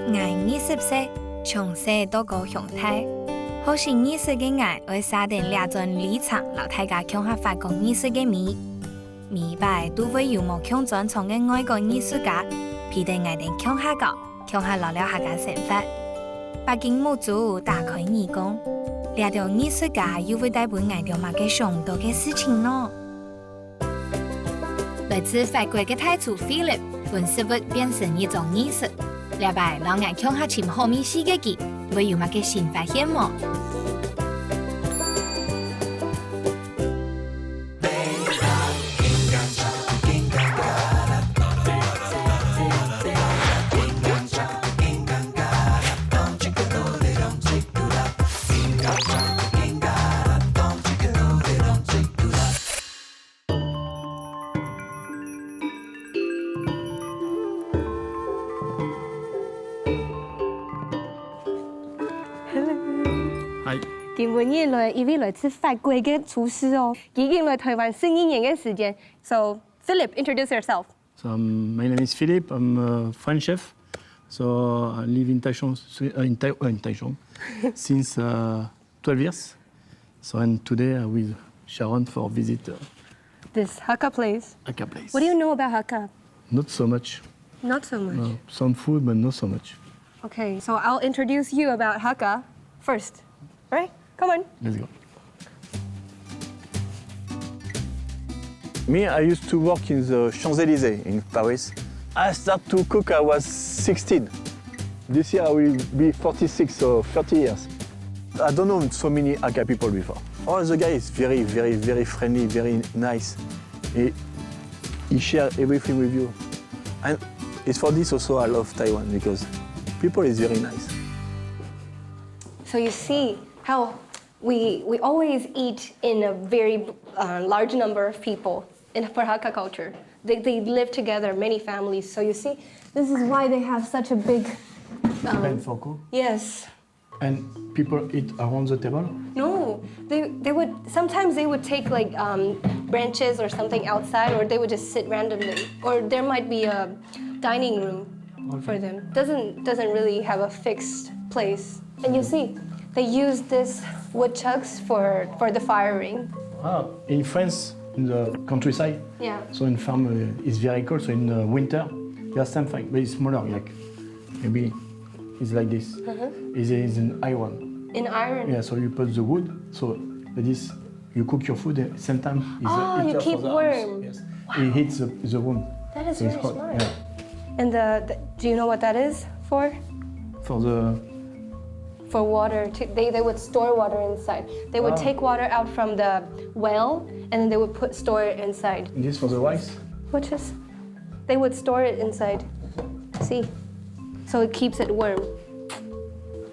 我20歲，從細到高雄態。好是20歲嘅我，會沙定兩種立場，老大家共下發講20歲嘅米。每擺都會有冇共專長嘅外國藝術家，批定我哋共下講，共下聊聊下個想法。北京母族打開耳光，聊條藝術家又會帶俾我哋乜嘅想到嘅事情呢？來自法國嘅太祖 Philip， 本事物變成一種藝術。兩擺老眼共下尋後面四個字，會有乜嘅新發現麼？今日來一位來自法國嘅廚師哦，已經來台灣11年嘅時間。So Philip, introduce yourself. So my name is Philip. I'm a French chef. So I live in Taichung, since 12 years. So and today I'm with Sharon for a visit. This Hakka place. Hakka place. What do you know about Hakka? Not so much. Not so much. No, some food, but not so much. Okay, so I'll introduce you about Hakka first. All right? Come on. Let's go. Me, I used to work in the Champs-Élysées in Paris. I started to cook, I was 16. This year I will be 46, so 30 years. I don't know so many Hakka people before. Oh, the guy is very, very, very friendly, very nice. He shares everything with you. And it's for this also I love Taiwan, because people is very nice. So you see how we always eat in a very large number of people for Hakka culture. They live together, many families. So you see, this is why they have such a big... Ben for cook? Yes. And people eat around the table? No, they would, sometimes they would take like branches or something outside, or they would just sit randomly. Or there might be a dining room for them. Doesn't really have a fixed place. And you see, they use this wood chucks for the firing. Ah, in France, in the countryside. Yeah. So in farm it's very cold. So in the winter, there's something very smaller, like maybe it's like this. It's an iron. In iron. Yeah. So you put the wood. So this you cook your food. At the same time, it's you keep warm. Yes. Wow. It hits the wound. That is so very it's hot. smart. Yeah. And do you know what that is for? For water, they would store water inside. They would take water out from the well, and then they would store it inside. And this for the rice? They would store it inside. See? So it keeps it warm.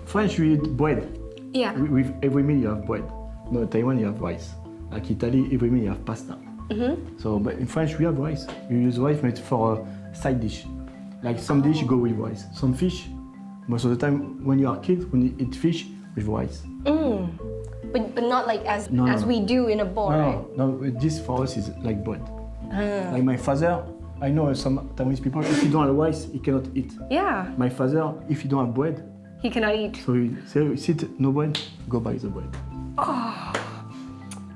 French, you eat bread. Yeah. With every meal you have bread. No, Taiwan you have rice. Like Italy, every meal you have pasta. So, but in French we have rice. You use rice made for a side dish. Like some dish go with rice. Some fish, most of the time when you are kids, when you eat fish with rice. But not like as we do in a bowl, right? No, this for us is like bread. Like my father, I know some Taiwanese people, if you don't have rice, he cannot eat. Yeah. My father, if you don't have bread, he cannot eat. So he say, sit, no bread, go buy the bread. Oh,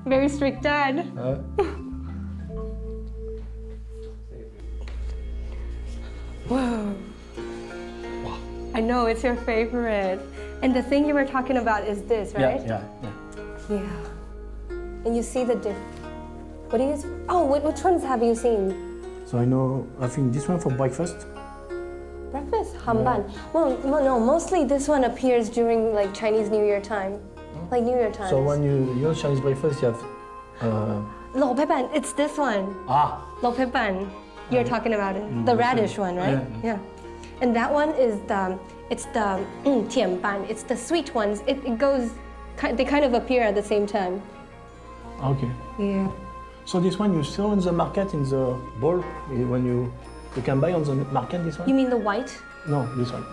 very strict dad. Whoa. Wow. I know, it's your favorite. And the thing you were talking about is this, right? Yeah. And you see the what do you... Oh, which ones have you seen? So I think this one for breakfast. Breakfast? Hamban. Yeah. Well, no, mostly this one appears during like Chinese New Year time. Like New Year time. So when you use Chinese breakfast, you have... Lo Pei Ban, it's this one. Lo Pei Ban. You're talking about it. The radish one, right? Yeah. And that one is the Tian Ban. It's the sweet ones. It goes, they kind of appear at the same time. Okay. Yeah. So this one you sell in the market in the bowl when you can buy on the market, this one? You mean the white? No, this one.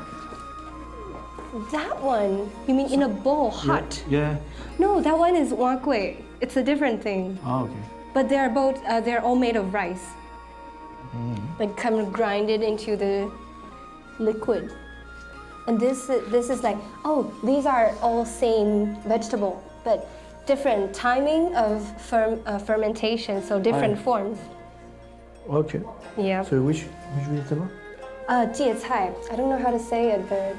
That one? You mean in a bowl, hot? Yeah. No, that one is wang gui. It's a different thing. Okay. But they're both, they're all made of rice. Like kind of grinded into the liquid. And this is like, oh, these are all same vegetable, but different timing of fermentation, so different forms. Okay. Yeah. So which vegetable? 芥菜. I don't know how to say it, but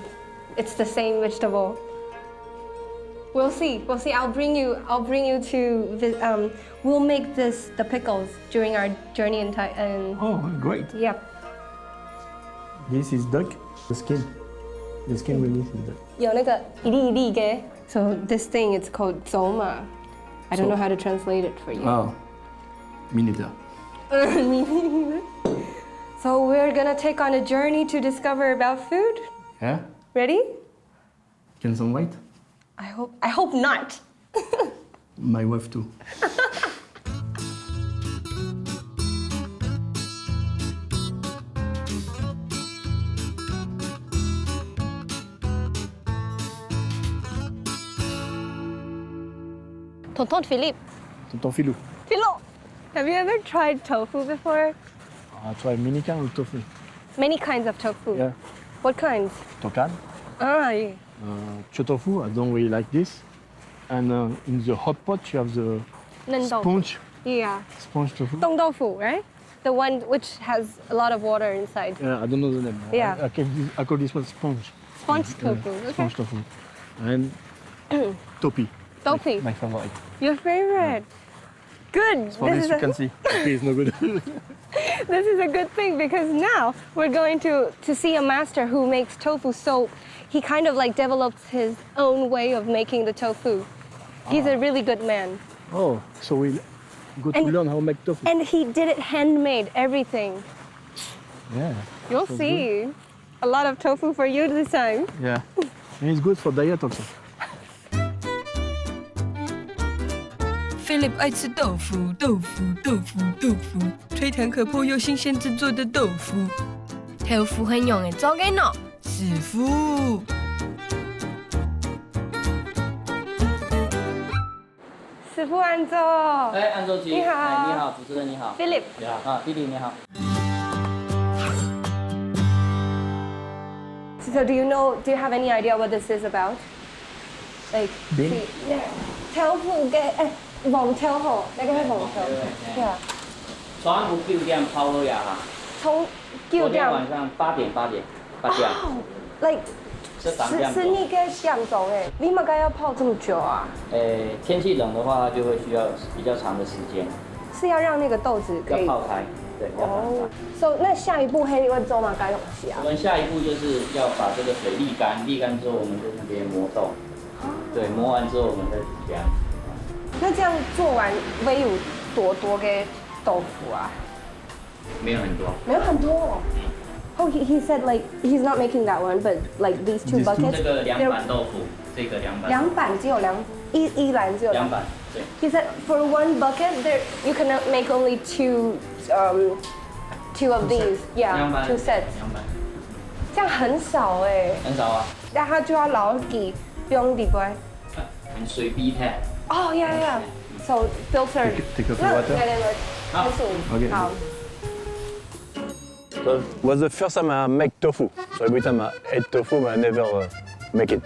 it's the same vegetable. We'll see. I'll bring you to. We'll make the pickles during our journey in Thailand. Oh, great. Yep. This is duck. The skin. The skin we need is duck. 有那个一粒一粒嘅. So this thing it's called zoma. I don't know how to translate it for you. Oh. Me neither. So we're gonna take on a journey to discover about food. Yeah. Ready? Can some wait? I hope not. My wife too. Tonton Philippe. Tonton Philou. Philo, have you ever tried tofu before? I try many kind of tofu. Many kinds of tofu. Yeah. What kinds? Tokan. Ah, yeah. Chotofu, I don't really like this. And in the hot pot, you have the sponge. Yeah. Sponge tofu. Dong tofu, right? The one which has a lot of water inside. Yeah, I don't know the name. Yeah. I call this one sponge. Sponge tofu. Okay. Sponge tofu. And topi. Topi. My favorite. Your favorite. Good. For this you can see. Topi is no good. This is a good thing because now we're going to see a master who makes tofu. So he kind of like developed his own way of making the tofu. He's a really good man. Oh, so we go to learn how to make tofu. And he did it handmade, everything. Yeah. You'll so see. good. A lot of tofu for you this time. Yeah. And it's good for diet also. Philip 爱吃豆腐，豆腐，豆腐，豆腐，吹弹可破又新鲜制作的豆腐。豆腐很用的做给喏，师傅。师傅安坐。哎，安周吉，你好哎，你好，主持人你好。 Philip. 你好啊，弟弟你好。 So do you have any idea what this is about? Like, Bean? yeah. Tofu 嘅黃豆河，你講係黃豆？Yeah. 全部9點拋好呀哈。從昨9點。天晚上8點。哦，like 是3點是多。你嘅點鐘誒？你們該要泡這麼久啊？天氣冷的話，它就會需要比較長的時間，是要讓那個豆子可以。要泡開，對，要泡哦開。 ，so 那下一步係你會做嘛？該用時啊我？們下一步就是要把這個水瀝乾，瀝乾之後，我們在那邊磨豆。對，磨完之後我們再涼。那這樣做完會有多嘅豆腐啊？沒有很多。沒有很多。Oh, he said like he's not making that one, but like these two buckets. 這個涼板豆腐，這個涼板。涼板只有一籃只有涼板，對。 He said for one bucket there you cannot make only two of these. 涼 Yeah, 板 two sets. 涼板。這樣很少哎。很少啊。然後就要撈幾用啲杯。很水逼態。 Oh yeah, yeah. So filter. Take a few water. Okay. 好。 So it was the first time I make tofu. So every time I ate tofu, I never make it.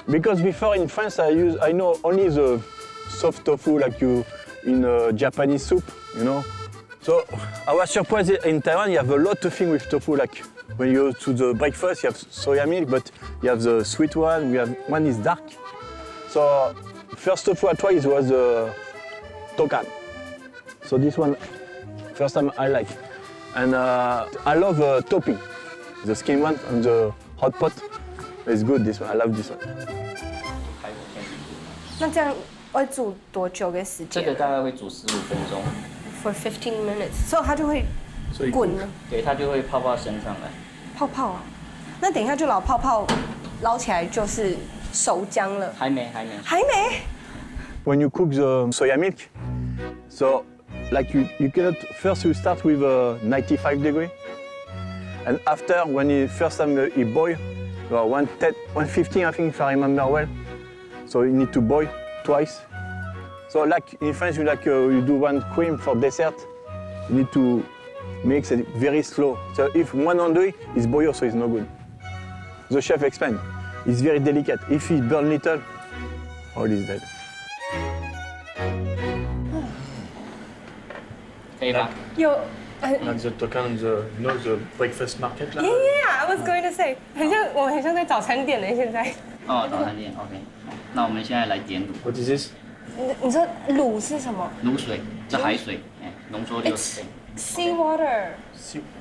Because before in France, I know only the soft tofu like you in Japanese soup, you know. So I was surprised in Taiwan you have a lot of things with tofu. Like when you go to the breakfast, you have soya milk, but you have the sweet one. One is dark. So first tofu I tried was tokan. So this one, first time I like. And I love topping, the skin one on the hot pot. It's good, this one. I love this one. 那這樣會煮多久嘅時間？這個大概會煮15分鐘。 For 15 minutes，所以它就會滾了，對，它就會泡泡升上來。泡泡啊。那等一下就撈泡泡，撈起來就是熟漿了。還沒。還沒。 When you cook the soya milk, so like you cannot, first you start with 95 degrees, and after when you first time it boil, 150 I think if I remember well. So you need to boil twice. So like in France you do one cream for dessert, you need to mix it very slow. So if 100 is boiled, so it's no good. The chef explained, it's very delicate. If it burn little, all is dead. 可以吧？有 And the token, the the breakfast market là. Yeah, I was going to say，我很像在早餐店呢，现在。哦，早餐店 OK。那我们现在来点卤。 What is this? 你说卤是什么卤水，这海水，浓缩六？It's 水。 seawater。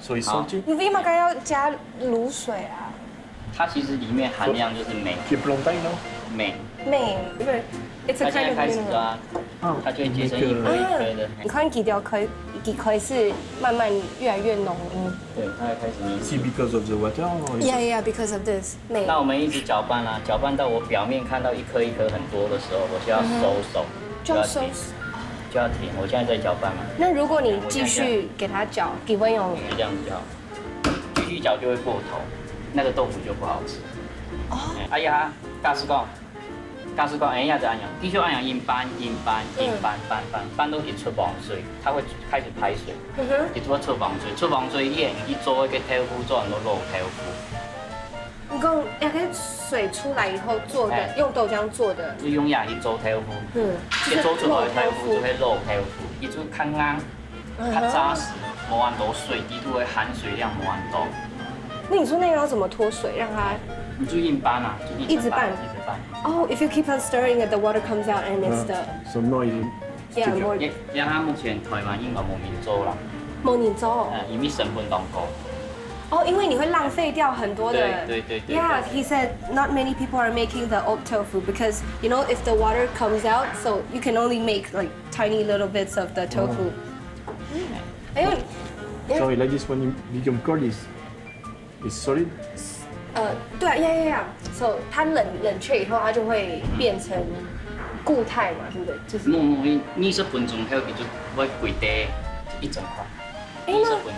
So it's 好 salty. 你为什么该要加卤水啊？它其实里面含量就是镁， Tu es plantain, non? 镁。镁，不是，it's 它 a 现 kind 在 of 开始 mineral。抓，它就会结成一颗一颗的。你看几条壳是慢慢越来越浓。对，它会开始凝 Is it because of the water or is Yeah, because of this 镁。那我们一直搅拌啊，搅拌到我表面看到一颗一颗很多的时候，我就要收手，就要收停，就要停。我现在在搅拌嘛，那如果你继续给它搅，几分钟？就这样子就好。继续搅就会过头，那个豆腐就不好吃。哦。哎呀，教师讲，哎呀就按样，继续按样阴搬搬到去出网水，它会开始排水，一做出网水，出网水一做一个豆腐做很多肉豆腐。你讲那个水出来以后做的，用豆浆做的，就用牙去做豆腐，一做出来的豆腐就会肉豆腐，一做较硬、较扎实，无按多水滴度的含水量无按多。那你说那个要怎么脱水，让它？你就硬搬啊，就一直拌一直拌。Oh, if you keep on stirring it, the water comes out and it's the So more is yeah more 因它目前台灣應該冇面做啦，模拟粥。因為成本當高。哦，因为你会浪费掉很多的。对。 Yeah, he said not many people are making the oat tofu because you know if the water comes out, so you can only make like tiny little bits of the tofu. 哎呦， sorry, like this when it become cold is solid. 对啊，yeah. So 它冷却以后，它就会变成固态嘛，对不对？就是。20分鐘後佢就會跪地一整塊。20分鐘。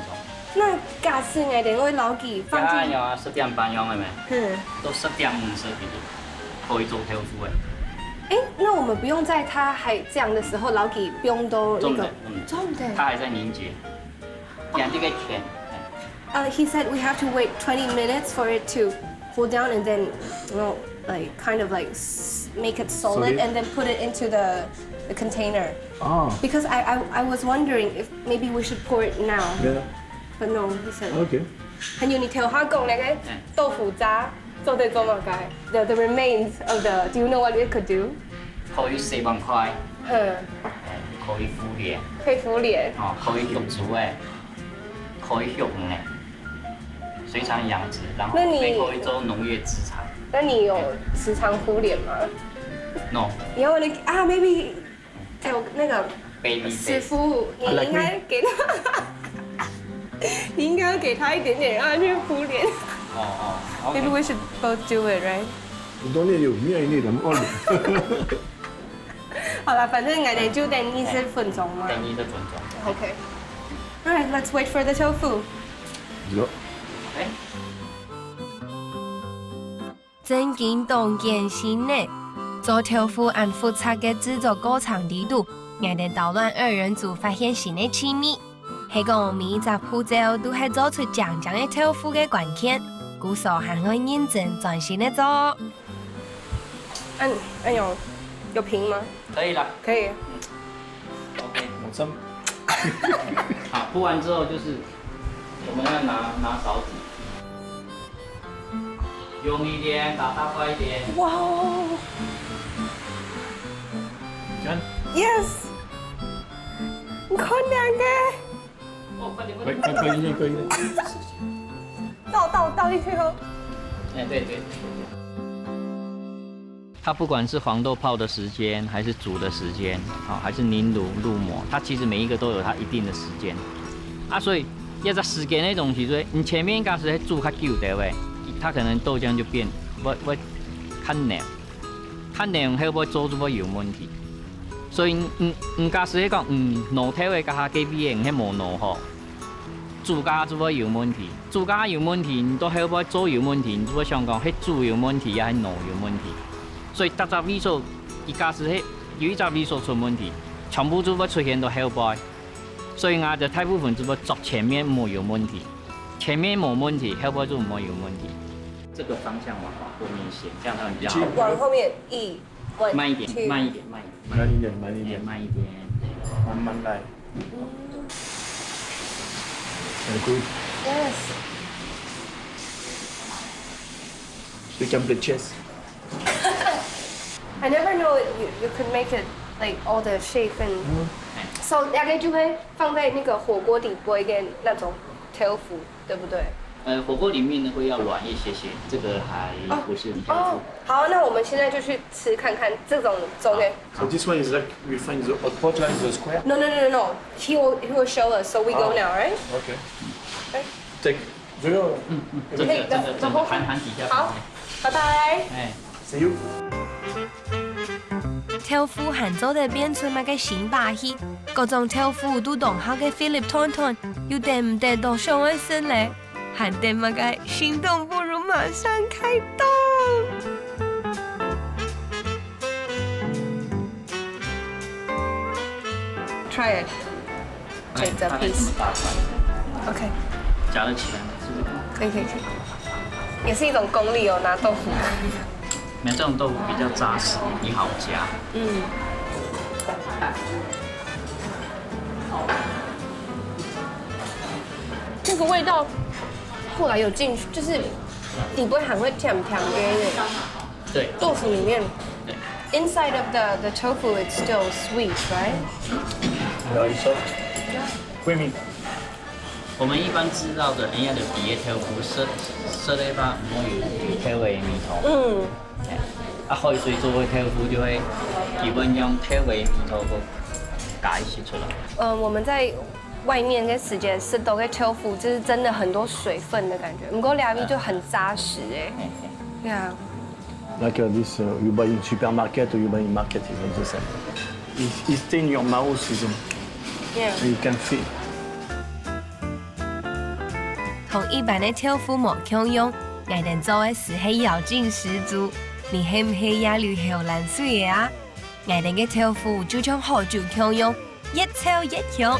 那假使我哋會攞佢放進。有啊，10點半用係咪？到10點50可以做豆腐嘅。那我们不用在它还这样的时候，老给不用都那个重的，它还在凝结，养这个甜。He said we have to wait 20 minutes for it to cool down and then, like kind of like make it solid and then put it into the container. Ah. Because I was wondering if maybe we should pour it now. Yeah. But no, he said. Okay. 還有你聽我講那個豆腐渣做對做乜嘅？The remains of the. Do you know what it could do? 可以4萬塊。可以敷臉。可以敷臉。可以肉煮嘅，可以肉嘅，水產養殖，然後可以做農業資產。那你有時常敷臉嗎 ？No。以後你maybe 有那個 baby 師傅，你應該給他。你應該要給他一點點，讓他去敷臉。Maybe we should both do it, right? Don't need you, me I need them all. 好了，反正我哋就等20分鐘嘛。等20分鐘。Okay. Alright, let's wait for the tofu. Go. 真經動健心呢，做豆腐按複雜嘅製作過程裏度，我哋討論2人組發現新嘅秘密。係講每一個步驟都係做出正宗嘅豆腐嘅關鍵，故所還會認真專心的做。有平嗎？可以啦。可以。OK。Want some? 好，鋪完之後就是我們要拿勺子，用一點，打大塊一點。哇哦 ！Yes。你看兩個。快點！可以。倒進去哦。對。它不管是黃豆泡的時間，還是煮的時間，還是凝乳入模，它其實每一個都有它一定的時間。所以一個時間的東西，所以你前面假使煮較久對不對？它可能豆漿就變會較黏，較黏會不會做出會有問題。所以假使講濃體的加下幾味嘅，冇濃好。煮家就會有問題，煮家有問題，你都會不會做有問題？你就會想講，係煮有問題，也係濃有問題。所以特集味素，假使係有一隻味素出問題，全部就會出現到後背。所以我就大部分就會做前面冇有問題，前面冇問題，後背就冇有問題。这个方向往后面斜，这样它会比较好。往后面慢一点，慢一点，慢一点，慢一点，慢一点，慢慢来。Very good. Yes. You can play chess. I never know you could make it like all the shape and. So 大概就会放在那个火锅底部一个那种 tail 腐，对不对？火锅里面呢会要软一些些，这个还不是比较哦，好，那我们现在就去吃看看这种中间。So this one is like we find the hot pot like the square. No. He will show us. So we go now, right? Okay. Right. Take. 这个这个整个盘底下。好，拜拜。哎 See you. 豆腐汉做得变出那个新把戏，各种豆腐都当下嘅 Philip Thornton，有得唔得到上一身咧，喊得那个心动不如马上开动。Try it. Take the piece. OK， 夹得起来吗？是不是？可以，也是一种功力哦，拿豆腐。没有这种豆腐比较扎实，你好夹。这个味道后来有进去，就是底部还会甜的对，豆腐里面。对。 Inside of the tofu, it's still sweet, right? Very soft. Creamy. 我们一般知道的人家的底嘅豆腐色咧把唔可以魚頭嘅面頭。開水做嘅豆腐就會基本用豆嘅面頭個解釋出來。我们在外面跟时间吃到的豆腐，就是真的很多水分的感觉，不过两边就很扎实哎。Yeah. Like this, you buy in supermarket or you buy in market, it's the same. It stays in your mouth, Yeah. You can feel. 同一般的豆腐冇共用，我哋做嘅是係咬勁十足。你係唔係也流口冷水嘅啊？我哋嘅豆腐就像好酒共用，一抽一香。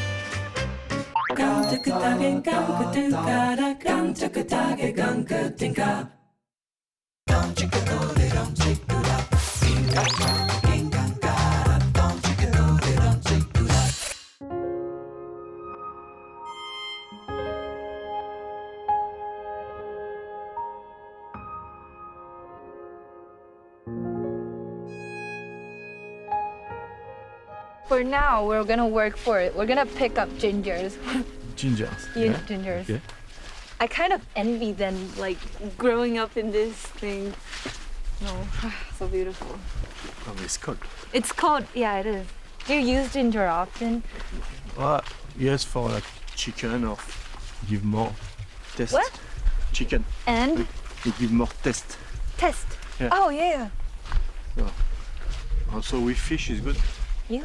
For now, we're gonna work for it. We're gonna pick up gingers. Ginger. Gingers. Yeah. I kind of envy them, like growing up in this thing. No, so beautiful. Oh, it's cold. It's cold. Yeah, it is. Do you use ginger often? Yes, for like chicken or give more taste. What? Chicken. And It give more taste. test. Yeah. Oh yeah. Also with fish is good. Yeah.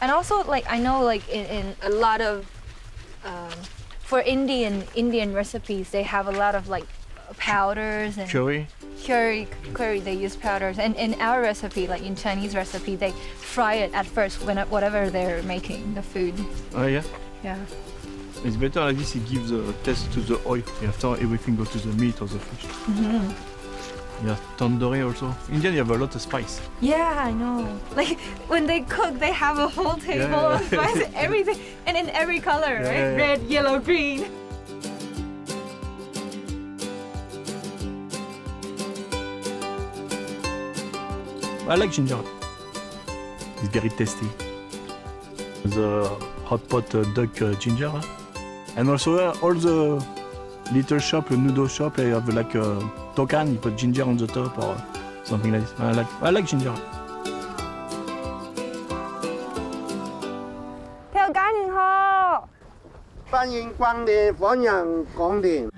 And also, like I know, like in a lot of, for Indian recipes, they have a lot of like powders and Curry. curry. They use powders, and in our recipe, like in Chinese recipe, they fry it at first whatever they're making the food. Oh yeah. Yeah. It's better like this. It gives a taste to the oil. After everything goes to the meat or the fish. Yeah, tandoori also. Indian, you have a lot of spice. Yeah, I know. Like when they cook, they have a whole table Yeah. of spice, everything, and in every color, Yeah, right? yeah. Red, yellow, green. I like ginger. It's very tasty. The hot pot duck ginger. And also all the little shop, noodle shop, they have like a tokan, you put ginger on the top or something like this. I like ginger. 跳緊河。歡迎光臨鳳陽宮殿。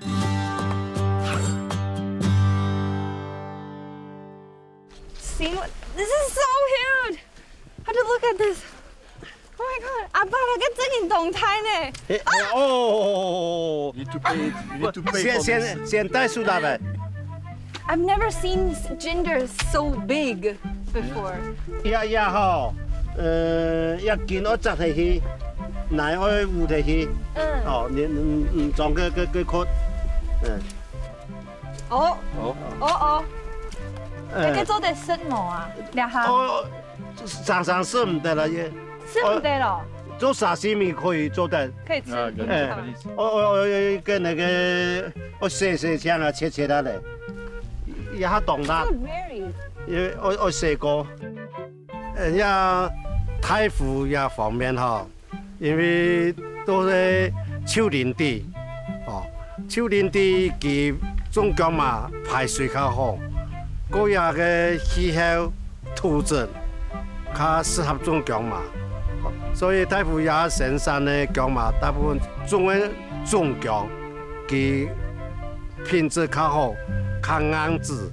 See what? This is so huge. How to look at this? Oh my god! 阿爸，那個真人動態呢？哦， You need to pay. You need to pay for this. 先帶出來呗。 I've never seen ginger so big before. 呀吼，一見我執起去，奶愛糊起去，哦，你裝個殼，哦哦哦，你誒，做得什麼啊？兩下我常常吃唔得啦，也吃不得了，做沙西米可以做得。可以吃。哎我跟那個我細槍啊切它嚟，一下動它， Very 因為我試過，呀太湖也方面哈，因為都係秋天地，哦，秋天地佢種姜嘛排水較好，嗰日嘅氣候土質較適合種姜嘛。所以太湖也深山的姜嘛，大部分種的種姜，佢品質較好，較硬質。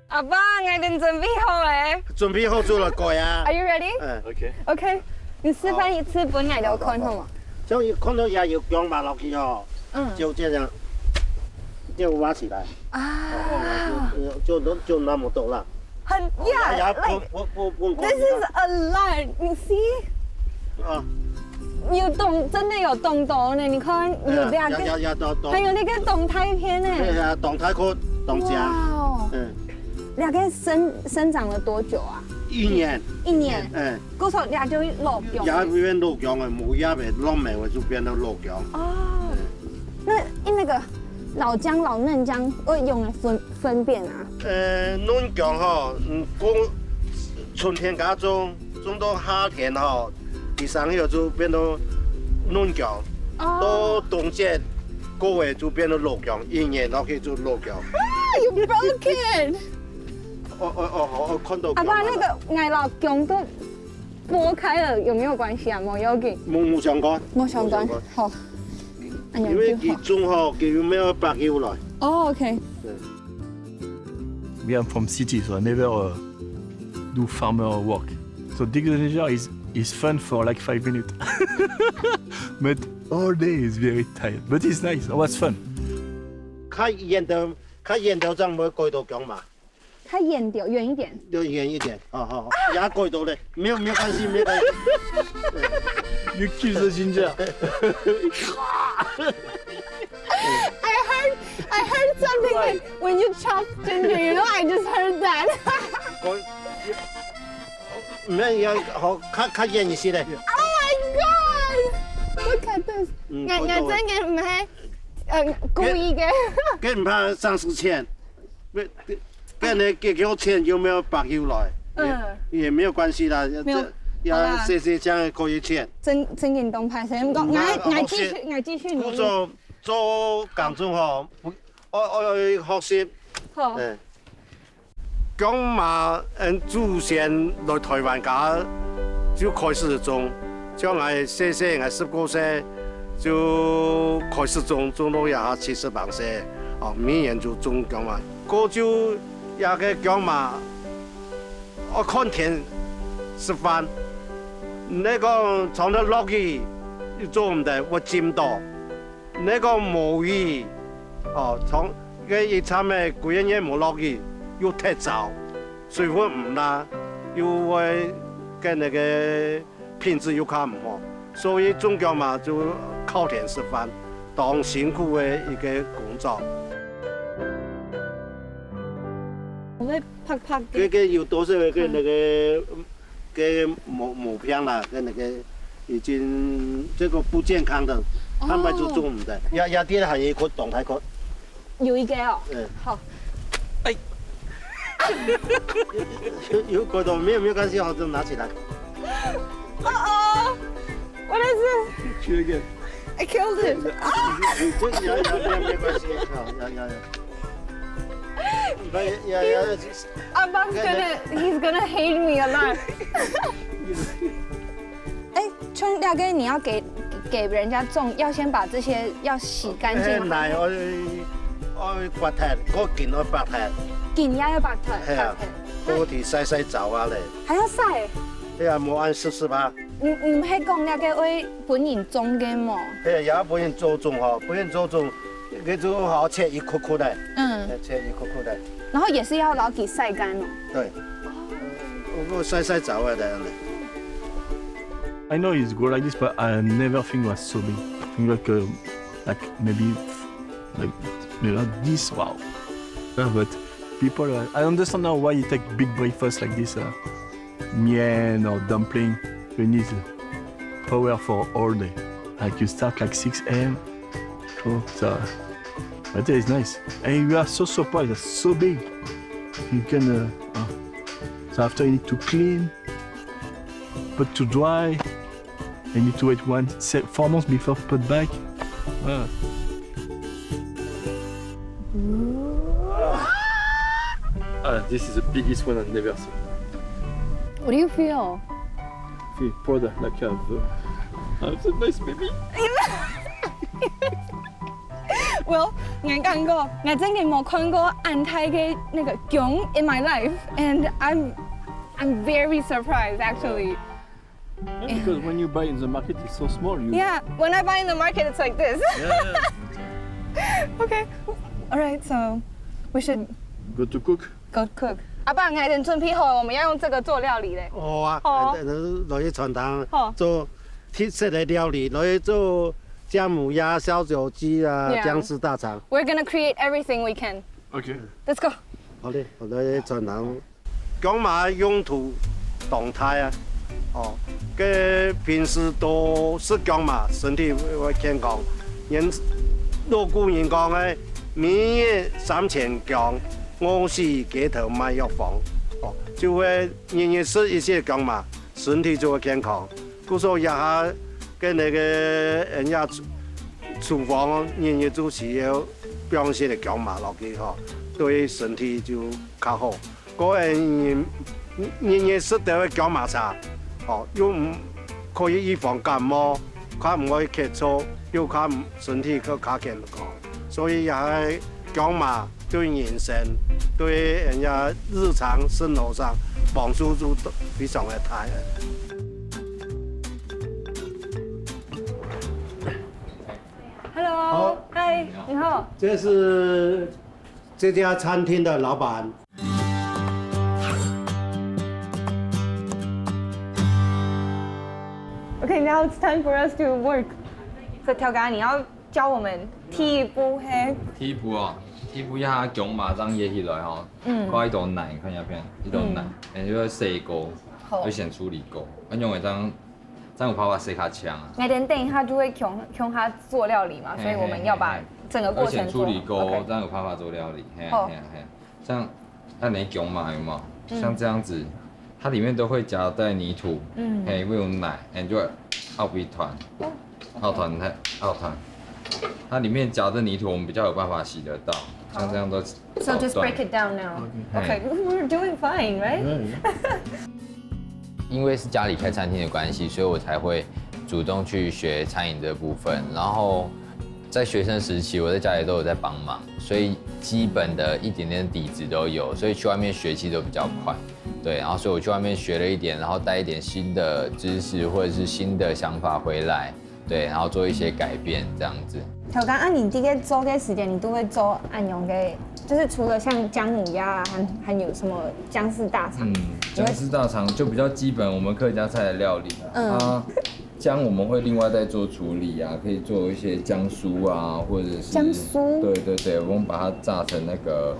阿爸，我哋準備好咧。準備好做了過呀 Are？you ready? 嗯， OK。 OK，你示範一次本來的看好嗎？就一看到也有姜嘛落去哦，就這樣，就挖起來，啊，就那麼多了。很呀，like 不 this is a lot. You see？啊，有洞，真的有洞洞呢。你看有兩個，要還有那個動態片呢。對呀，動態殼動哇家，哦，嗯，兩個生長了多久啊？ 1年， 1年。嗯，嗰時候兩就落也莖。變落姜嘅，冇也變落苗嘅就變到落姜。哦，那個老薑、老嫩薑會用來分辨啊？嫩姜哈，講春天加種到夏天哈，第三個就變到嫩姜，到冬節過月就變到落姜，1年落去就落姜。 You broken！我看到。阿爸，那個矮老薑都剝開了，有沒有關係啊？冇要緊，冇相關。冇相關。好，因為佢種好，佢要白油來。哦，OK。 Me, I'm from city, so I never do farmer work. So dig the ginger is fun for like 5 minutes. But all day is very tired. But it's nice. It was fun. 較遠的這樣會改到姜嘛，它遠點，遠一點。要遠一點。好，也改到咧，沒有關係，沒關係。 You kill the ginger. I heard something like when you chop ginger, you know, I just heard that. 唔係要好較遠一些咧。 Oh my god! Look at this. 我真嘅唔係故意嘅。佢唔怕喪失錢，俾你給我錢有沒有白油來？也沒有關係啦，要謝這樣可以錢。真嘅動派勢，唔講，我繼續努力。做工種嗬，我學習。好。姜嘛，祖先來台灣家就開始種，將我細我10個歲就開始種到也70磅歲，哦，每年就種姜嘛。嗰就也個姜嘛，我看天吃飯，那個從頭落雨又做唔得，我浸到，那個冇雨，哦，從個一餐咩幾日冇落雨。 又太早，水分唔啦，又會跟那個品質又較唔好，所以種姜嘛就靠天吃飯，當辛苦的一個工作。我會拍拍個有多少個那個毛片啦，跟那個已經這個不健康的，他們就種唔得。也啲係一個動態殼。有一個哦。好。 有改到沒有關係，我就拿起來。Oh! What is it? Kill again. I killed it. 沒關係，He's gonna hate me a lot. 哎，冲大哥，你要給人家種，要先把這些要洗乾淨。奶我刮頭，嗰件我白頭。 件也要白頭。係啊，嗰啲洗澡啊嚟。還要曬？係啊，冇按濕吧。唔係講那個為本人種嘅麼？係啊，有本人做種嗬，本人做種，佢就好切一塊塊的。切一塊塊的。然後也是要攞佢曬乾哦。對。我洗澡啊，這樣的。 I know it's grow like this, but I never think it was so big. I think like maybe like this. Wow. Yeah, but people, I understand now why you take big breakfast like this, miel or dumpling. You need power for all day. Like you start like 6 a.m. Oh, so but it's nice. And you are so surprised, it's so big. You can, so after you need to clean, put to dry. You need to wait 4 months before put back. This is the biggest one I've never seen. What do you feel? I feel proud like I have a nice baby. Well, 我講過，我真係冇看過安泰嘅那個蛹 in my life, and I'm very surprised actually. Yeah, because when you buy in the market, it's so small. Yeah, when I buy in the market, it's like this. Yeah. Okay, all right, so we should Go to cook. go cook. 阿爸，我哋準備好，我們要用這個做料理咧。好啊，好落去傳堂好做特色的料理，落去做姜母鸭、烧酒雞啊、 Yeah. 姜絲大腸。 We're gonna create everything we can. Okay. Let's go. 好嘞，我落去傳堂。講馬用途動態啊，哦，跟平時都是講馬，身體會健康。人老古人講嘅，每日3000講，我是街頭賣藥房，哦，就會日日吃一些講馬，身體就會健康。故說一下跟那個人家廚房日日做事要表現的講馬落去嗬，對身體就較好。個人日日食到講馬茶，哦，又唔可以預防感冒，佢唔可以咳嗽，又佢身體佢較健康。所以也係講馬對人生、對人家日常生活上幫助都非常的大。Hello，嗨，你好。这是这家餐厅的老板。 Okay, now it's time for us to work. So 條家你要教我們踢步嘿。踢步哦，踢步一下蛹馬上掖起來吼，掛一道奶，看一下片，一道奶，然後就要洗膏，要先處理膏，咁用這樣有辦法洗較強啊。我等一下就會用它做料理嘛，所以我們要把整個過程先處理膏， OK 這樣有辦法做料理。嘿好嘿嘿，像那你蛹馬有沒有？像這樣子，它裡面都會夾帶泥土，嘿，會有奶，然後就凹一團，凹團，它裡面夾的泥土我們比較有辦法洗得到，像這樣都。 So just break it down now. Okay, we're doing fine, right? 因为是家里开餐厅的关系，所以我才会主动去学餐饮这部分。然后在学生时期，我在家里都有在帮忙，所以基本的一点点底子都有，所以去外面学习都比较快。对，然后所以我去外面学了一点，然后带一点新的知识或者是新的想法回来，对，然后做一些改变这样子。頭家按你這個做嘅時間，你都會做按用嘅，就是除了像姜母鴨啊，還有什麼姜絲大腸。姜絲大腸就比較基本，我們客家菜的料理啊。姜我們會另外再做處理啊，可以做一些姜酥啊，或者是姜酥。對對對，我們把它炸成那個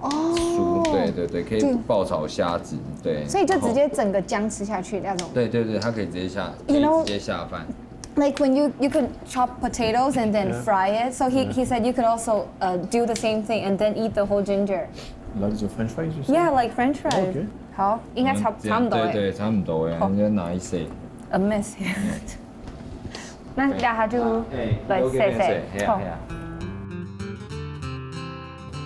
酥，對對對，可以爆炒蝦子，對。所以就直接整個姜吃下去那種。對對對，它可以直接下，可以直接下飯。 Like when you could chop potatoes and then fry it. So he said you could also do the same thing and then eat the whole ginger. Like the French fries, you say? Yeah, like French fries. Okay. 好，應該差唔多。對對，差唔多誒，你就拿一些。A mess. 那大家就來洗。好。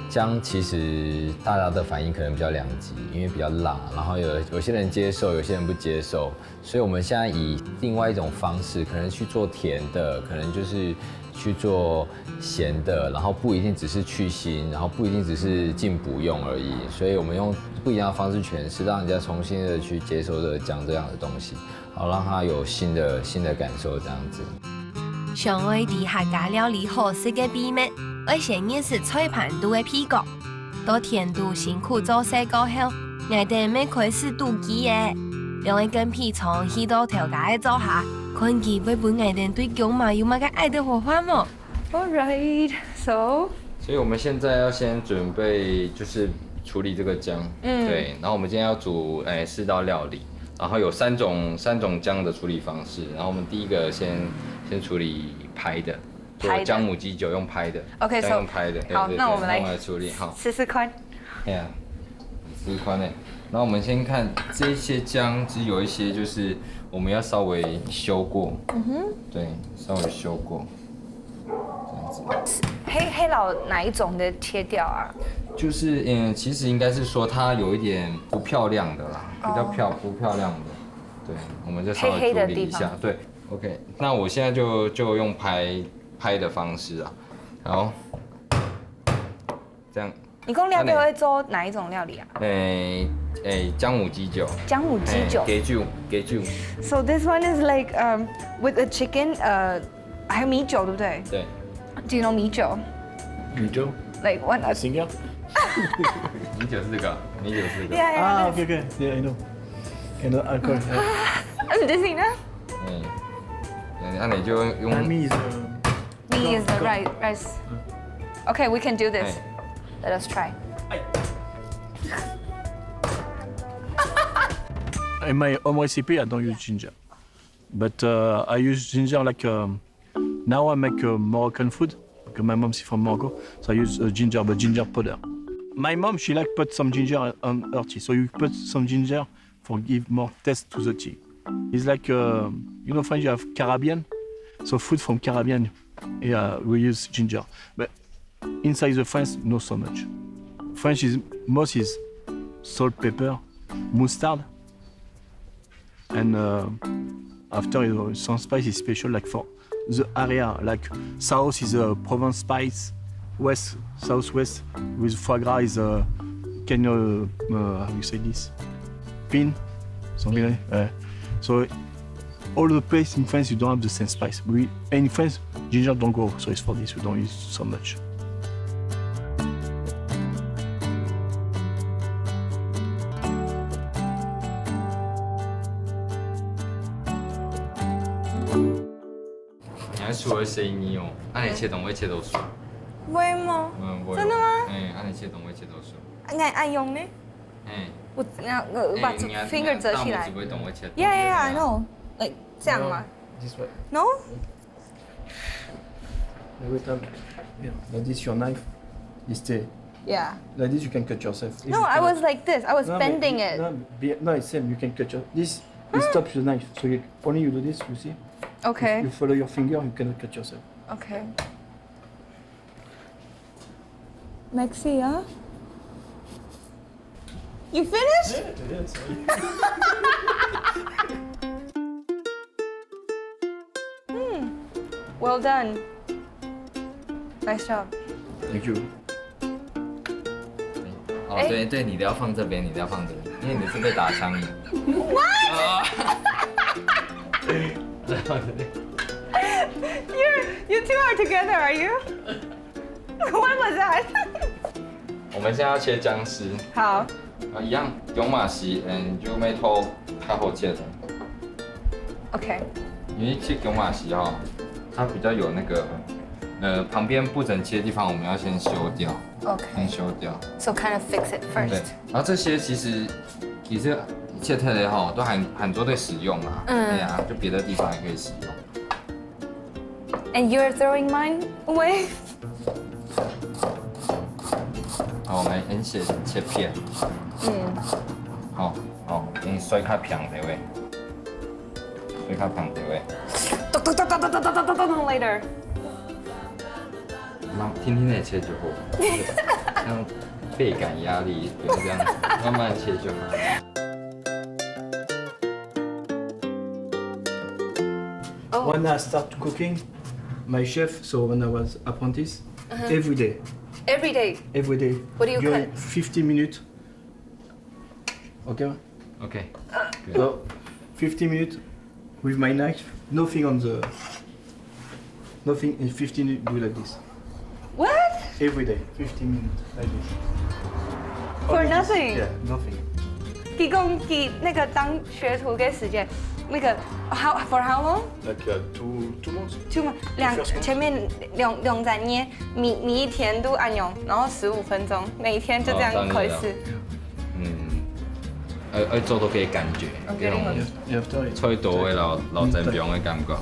姜其实大家的反应可能比较两极，因为比较辣，然后有些人接受，有些人不接受，所以我们现在以另外一种方式，可能去做甜的，可能就是去做咸的，然后不一定只是去腥，然后不一定只是进补用而已，所以我们用不一样的方式诠释，让人家重新的去接受姜这样的东西，好让他有新的感受这样子。想要伫客家料理好食嘅秘密，要先认识菜盘度嘅味觉。到甜度辛苦做细过后，我哋要开始赌鸡嘅，用一根皮葱去到头家嘅做下，看佢会本我哋对姜麻有乜嘅爱的火花冇？ Alright, so 所以我们现在要先准备就是处理这个姜，对，然后我们今天要煮4道料理，然后有三种姜的处理方式，然后我们第一个先处理拍的，做姜母鸡酒用拍的 OK， 姜用拍的，好，那我们来处理，好，试试看。哎呀，试试看呢。然后我们先看这些姜，只有一些就是我们要稍微修过，对，稍微修过，这样子。黑老哪一种的切掉啊？就是其实应该是说它有一点不漂亮的啦，比较不漂亮的，对，我们就稍微处理一下，对 ，OK， 那我现在就用拍的方式啊，然后这样。你讲料理会做哪一种料理啊？姜母鸡酒。姜母鸡酒。给酒。So this one is like with a chicken， 还有米酒，对不对？对。Do you know 米酒？米酒 Like what? Singer? 米酒是这个。Yeah. Okay. Yeah, I know. And alcohol. I'm dizzy now. 那你就用。Me is the rice. Okay, we can do this. Let us try. In my home recipe, I don't use ginger, but I use ginger like now I make Moroccan food because my mom's from Morocco, so I use ginger, but ginger powder. My mom she like put some ginger on her tea, so you put some ginger for give more taste to the tea. It's like you know French you have Caribbean, so food from Caribbean, yeah we use ginger, but inside the French not so much. French is most is salt, pepper, mustard. And after some spice is special like for the area, like south is Provence spice, west, southwest with foie gras is can how you say this? Pin, something like that. So all the place in France you don't have the same spice. And in France ginger don't go, so it's for this we don't use so much.除了生意哦，按你切懂会切都熟。会吗？会。真的吗？按你切懂会切都熟。按用呢？我把 finger 折起来。大拇指不会懂会切。Yeah, I know. Like 这样吗 This way. No? Every time, yeah, like this your knife is stay. Yeah. Like this you can cut yourself. No, I was like this. I was bending it. No, it's same. You can cut your this. It stops the knife. So only you do this. You see. Okay. You follow your finger. You cannot cut yourself. Okay. Maxi, huh? You finished? Well done. Nice job. Thank you. 哦，对，你的要放这边，因为你是被打枪的。What? You two are together, are you? What was that? 我们现在要切姜丝。好。一样，用马西，你就没偷较好切的。OK。因为切用马西哈，它比较有那个旁边不整齐的地方，我们要先修掉。OK。先修掉。So kind of fix it first. 对，然后这些其实一切特别好，都很多在使用啊。对呀，就别的地方也可以使用。And you're throwing mine away? 好，我们先切片。好，你摔较平的位，摔较平的位。Later. 天天来切就好，像倍感压力，不用这样子，慢慢切就好。When I start cooking, my chef, so when I was apprentice, every day. Every day. Every day. What do you during cut? 50 minutes. Okay? Okay. So 50 minutes with my knife, nothing on the. Nothing in 15 minutes, do like this. What? Every day, 15 minutes, like this. For nothing? Yeah, nothing. 提供给那个当学徒的时间那个 for how long? Like 2 months. 2 months. 前面两站捏，每一天都按用，然后15分钟，每一天就这样开始。做到嘅感覺，嗰種吹到嘅流陣病嘅感覺。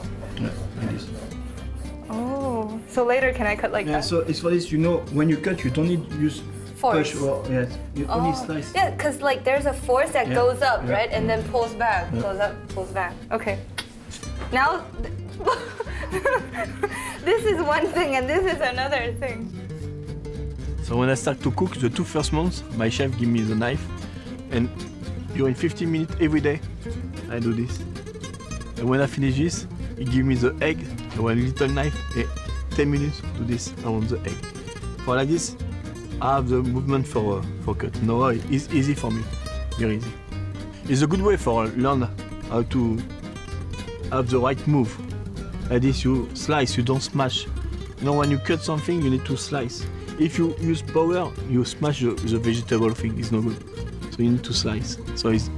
Oh, so later can I cut like Yeah, that? so it's for this, you know, when you cut, you don't need use Force. push or yes, you only slice. Yeah, because like there's a force that Yeah, goes up, yeah. right, and then pulls back, goes up, pulls back. Okay. Now, this is one thing and this is another thing. So when I start to cook, the 2 first months, my chef give me the knife, and during 15 minutes every day, I do this. And when I finish this, he give me the egg, one little knife, and 10 minutes do this around the egg. For like this, I have the movement for cut. No, it's easy for me, very easy. It's a good way for learn how to have the right move. Like this, you slice, you don't smash. You know, when you cut something, you need to slice. If you use power, you smash the vegetable thing. It's no good. So you need to slice. So it's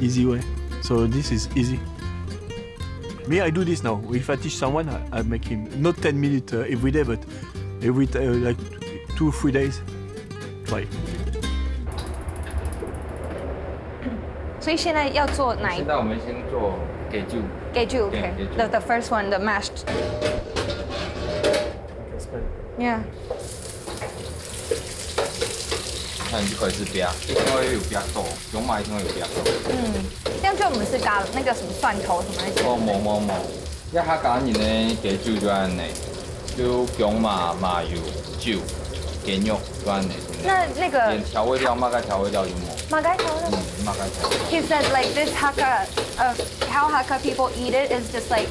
easy way. So this is easy. Me, I do this now. If I teach someone, I make him not 10 minutes every day, but every like 2-3 days. Try. 所以现在要做哪一現在我們先做給酒。给就 OK. Yeah,给就 The first one, the mashed. Yeah. 看就開始煸，一定會有煸到，用麻一定會有煸到。这样就我们是加那个什么蒜头什么那些。哦，冇，一下簡然咧，嘅酒就安尼，就薑麻、麻油、酒、雞肉就安尼。那个連調味料，乜嘅調味料就冇。马该头的。乜嘅調味料。 He said like this Hakka, how Hakka people eat it is just like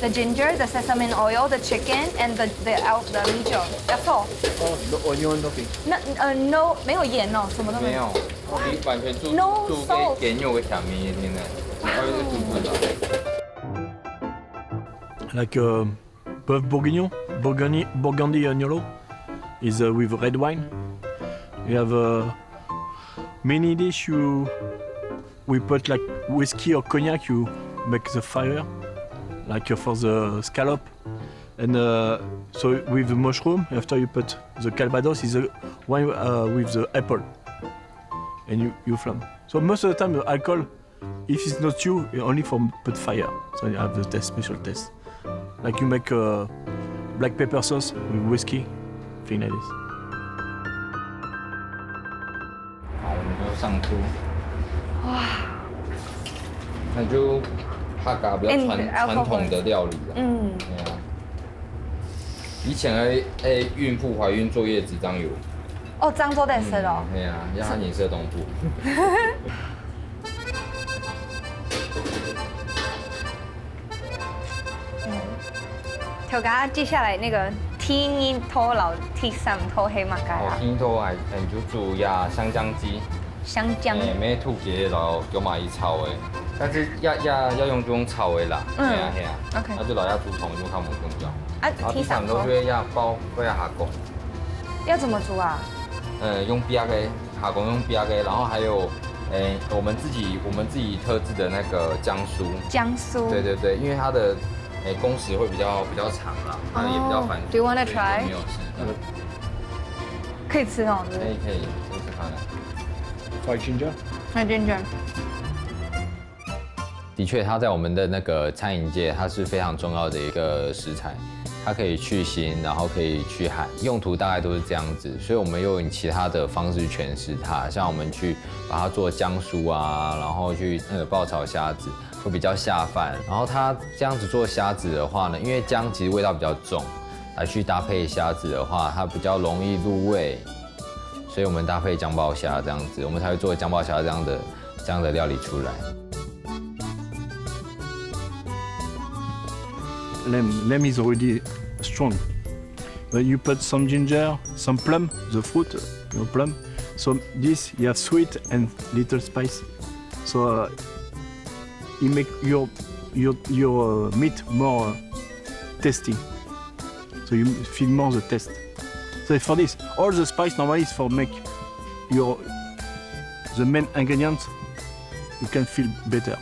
the ginger, the sesame oil, the chicken, and the mijo. That's all. Oh, no onion, nothing. No 没有盐哦，什么都没有。沒有，你完全煮 No 煮 salt 嘅雞肉嘅甜味添咧，我有煮過啦。 Like Boeuf Bourguignon, Burgundy Agnolo is with red wine. We have many dish we put like whiskey or cognac. You make the fire, like for the scallop, and so with the mushroom. After you put the Calvados is the wine with the apple, and you flam. So most of the time the alcohol, if it's not you, only for put fire. So you have the taste, special taste. Like you make black pepper sauce with whiskey, thing like this. 好，我们就上桌。哇！那就客家比較傳統的料理啦。嗯。係啊。以前嘅孕婦懷孕坐月子這樣有。哦，漳州在吃哦。係啊，讓它顏色東部。條架接下來那個天然拖樓鐵三拖黑馬街啊。天拖係就煮呀香醬雞。香醬。咩土雞然後叫埋一炒嘅，但是要用這種炒嘅啦。係啊係啊。OK。那就老要煮同就看我們用唔用。啊，鐵三拖。都要包要下工。要怎麼煮啊？用煸嘅，下工用煸嘅，然後還有。我們自己特制的那個薑酥。薑酥。對，因為它的工時會比較長啦，它也比較繁瑣。Do you wanna try？ 沒有試。可以吃哦。可以，試試看。Fried ginger。Fried ginger。的確，它在我們的那個餐飲界，它是非常重要的一個食材。它可以去腥，然後可以去寒，用途大概都是這樣子，所以我們用其他的方式去詮釋它，像我們去把它做薑酥啊，然後去那個爆炒蝦子，會比較下飯。然後它這樣子做蝦子的話呢，因為薑其實味道比較重，來去搭配蝦子的話，它比較容易入味，所以我們搭配薑爆蝦這樣子，我們才會做薑爆蝦這樣的料理出來。Lamb is already strong, but you put some ginger, some plum, the fruit, plum. So this you have sweet and little spice. So you make your meat more tasty. So you feel more the taste. So for this, all the spice normally is for make the main ingredients you can feel better.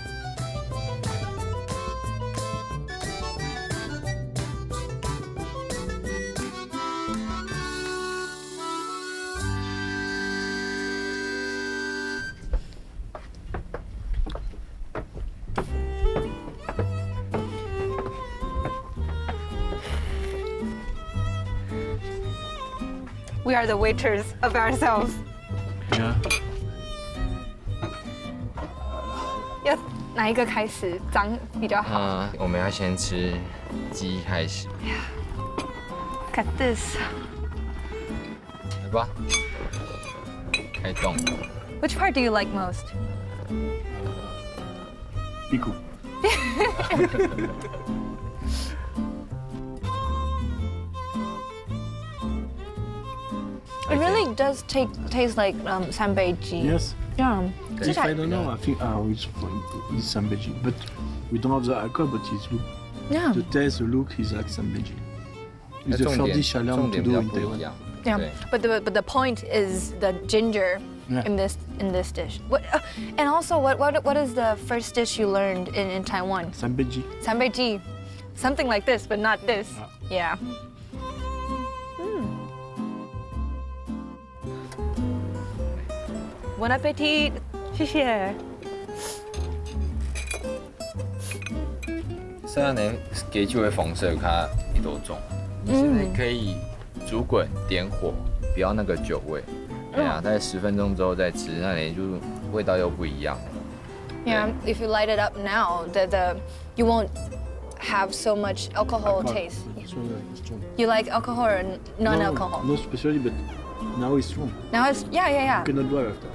we are the waiters of ourselves. Yeah. 要哪一个开始脏比较好我们要先吃鸡开始， ？Look at this. 来吧，开动。 Which part do you like most? Pico. It really does taste like sambeiji. Yes. Yeah. If I don't know, I think it's sambeji. But we don't have the alcohol, but it's look. Yeah. The taste, the look is like sambeji. It's the 重 first 点 dish I 重 learned to 点比 do 较 in 不一 Taiwan. 样。 Yeah. 对 But the point is the ginger Yeah. in this dish. What and also what is the first dish you learned in Taiwan? Sambeji. Sambeiji. Something like this, but not this. Yeah. Bon appetit. 谢谢。虽然呢，给酒的风色看一多重，你现在可以煮滚点火，不要那个酒味。对啊，大概10分钟之后再吃，那你就味道又不一样。 Yeah. If you light it up now, the you won't have so much alcohol taste. It's strong. You like alcohol or non-alcohol? No, especially, but now it's strong. Now it's yeah. You cannot drive after.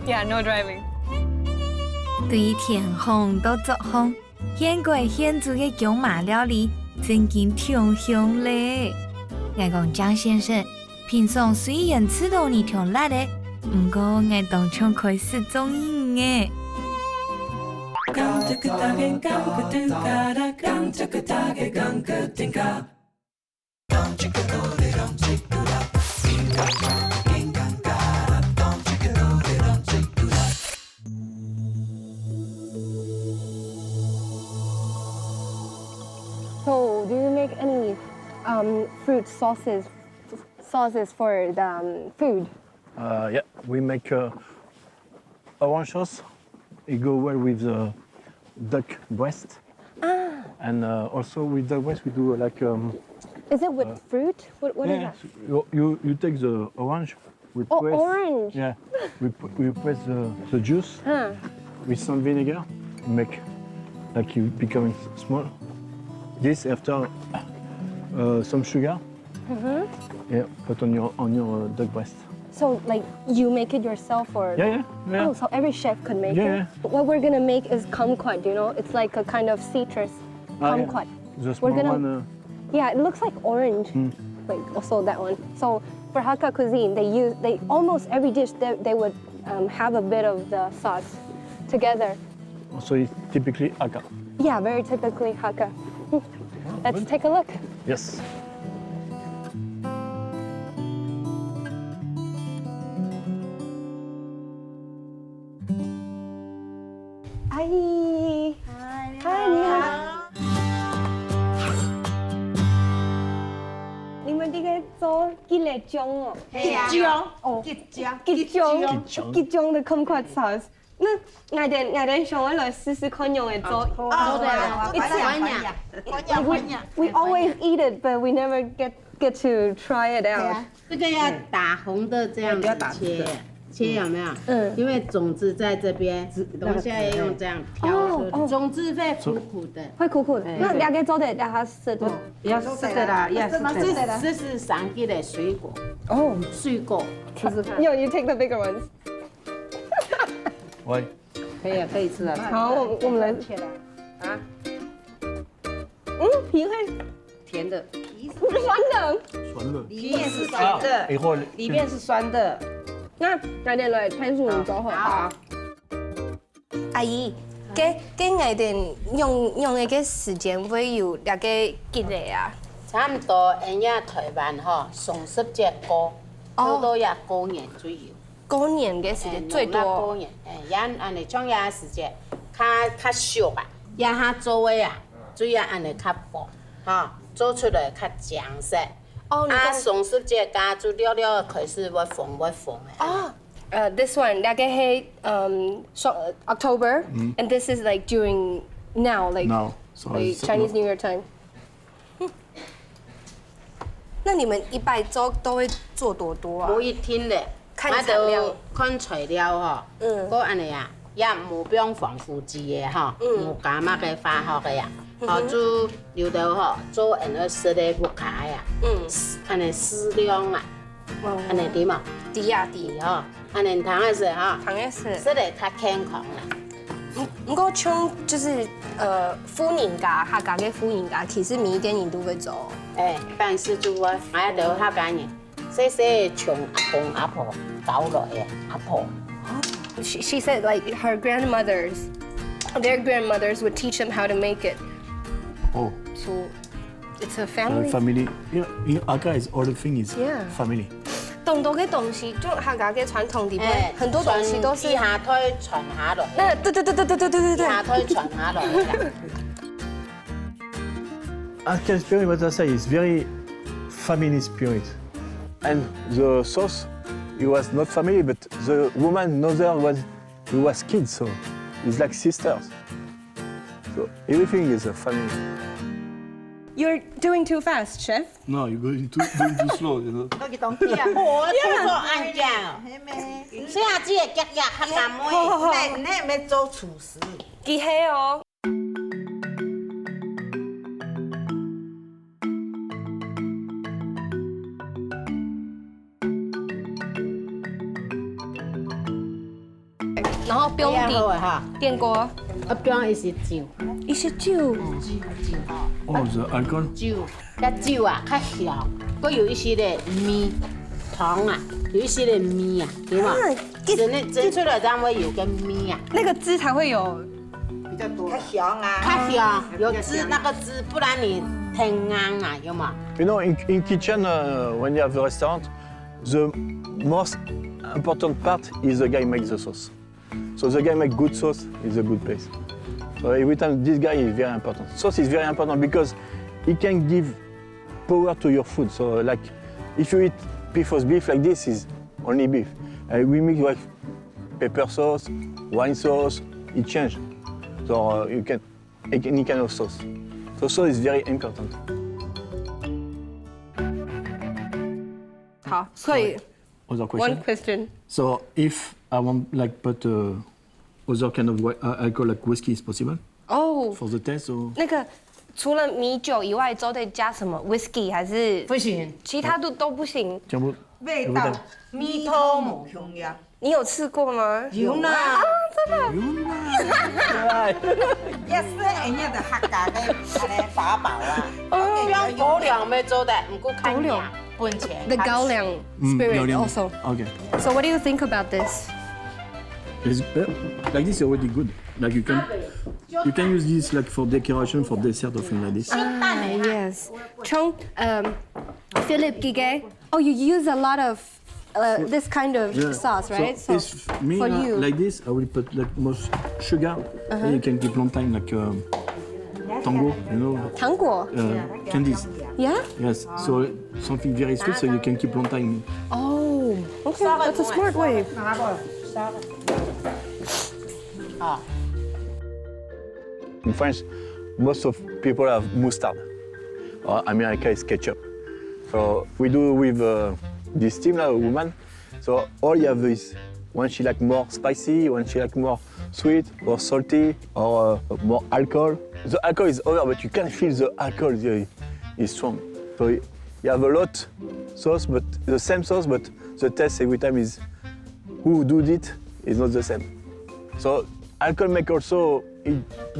Yeah, no driving. 对天空到作风，顯貴顯著嘅姜麻料理真經挺香咧。我講江先生，平常雖然吃到你挺辣的，不過我當場開始中意嘅。So, do you make any fruit sauces for the food? Yeah, we make orange sauce. It go well with the duck breast. And also with the breast we do like Is it with fruit? What is yeah, that? you take the orange, we Oh, press orange. yeah, we press the juice with some vinegar, make like you becoming small. This after some sugar. Yeah, put on your duck breast. So, like, you make it yourself, or? Yeah. Oh, so every chef could make Yeah. it. What we're gonna make is kumquat. You know, it's like a kind of citrus kumquat. The small gonna- one. Yeah, it looks like orange. Like also that one. So for Hakka cuisine, they almost every dish they would have a bit of the sauce together. Also, it's typically Hakka. Yeah, very typically Hakka. Let's take a look. Yes. Hi. Hi. 你好。你們啲嘅做吉列醬哦。吉醬的 kumquat sauce。那我哋想來試試看用嚟做。We always eat it, but we never get to try it out. 这个要打红的这样子切有没有？因为种子在这边，等一下要用这样挑，种子会苦苦的。會苦苦的。那兩個做的，讓它濕的。要濕的啦，要濕的。這是上季的水果。哦，水果。試試看。You take the bigger ones. 喂。可以啊，可以吃啊。好，我們來切了。啊。皮會甜的，酸的。酸的。里面是酸的，一會里面是酸的。那我哋來睇住咗好。阿姨，嘅我哋用嘅時間會有大概幾耐啊？差唔多，人家台灣嗬，雙十節過，好多日過年左右。過年嘅時間最多。過年，人安尼種嘢時節，較俗啊，也較做嘅啊，主要安尼較薄，嚇，做出來較詳實。哦，啊，雙十節加做了了，開始會放嘅。哦。This one, 大概係October, and this is like during now, like Now, so like it's Chinese New Year time. 那你们一摆粥都会做多多啊？无一天咧，看产量看材料吼，搁安尼啊，也无不用防腐剂的吼，无加乜嘅化学嘅呀，吼煮有的吼做安尼食咧不开啊，安尼适量啊，安尼点啊？低啊低吼，安尼糖嘅食吼，糖嘅食，食咧较健康啦。唔过像就是敷年假，客家嘅敷年假，其實每間人都會做。辦事做啊，我一路客家人，細細從阿公阿婆教落嘅阿婆。She said like her grandmothers, their grandmothers would teach them how to make it. Oh. So it's a family. Family. Yeah, in Aka is all the thing is family. 懂多嘅東西，就客家嘅傳統裡面，很多東西都是下推傳下落。對。下推傳下落。Aka spirit, what I say, is very family spirit. And the sauce, it was not family, but the woman mother was kids, so it's like sisters. So everything is a family. You're doing too fast, chef. No, you're going too slow, you know. 我做安家，所以只係夾客家妹，你咪做廚師。記起哦。然後不用電鍋，不用一些酒，一些酒。Oh, the alcohol? 酒，酒啊較香，佮有一些的米糖啊，有一些的米啊，對嘛？蒸出來才會有個米啊。那個汁才會有比較多。較香啊。較香，有汁那個汁，不然你太硬啊，有嘛？ You know, in kitchen, when you have a restaurant, the most important part is the guy who makes the sauce. So the guy makes good sauce is a good place. So every time this guy is very important. Sauce is very important because it can give power to your food. So like if you eat beef like this is only beef. We make like pepper sauce, wine sauce, it changes. So you can any kind of sauce. So sauce is very important. 好，所以 Other one question? question. So if I want like put other kind of alcohol like whiskey is possible 哦， for the taste or 那个除了米酒以外，都得加什么 whisky 还是不行，其他都不行。全部味道米湯無香呀。你有吃過嗎？有啦，啊，真的。一說人家就客家嘅安尼法寶啊，用高粱要做的，唔過看量本錢。 The 高粱 spirit Gaulian. also. Okay. So what do you think about this? It's, like this is already good. Like you can use this like for decoration, for dessert or thing like this. Yes. Chong, Philip Gige. Oh, you use a lot of this kind of sauce, right? So it's me for you. like this. I will put like more sugar, and you can keep long time like tango, you know. 糖果 Candies. Yeah? Yes. So something very sweet, so you can keep long time. Oh, okay. That's a smart way. In France, most of people have mustard. Or America is ketchup. So we do with this team, a woman. So all you have is one she like more spicy, one she like more sweet or salty or more alcohol. The alcohol is over, but you can feel the alcohol is strong. So you have a lot sauce, but the same sauce, but the taste every time is who did it is not the same. So alcohol make also it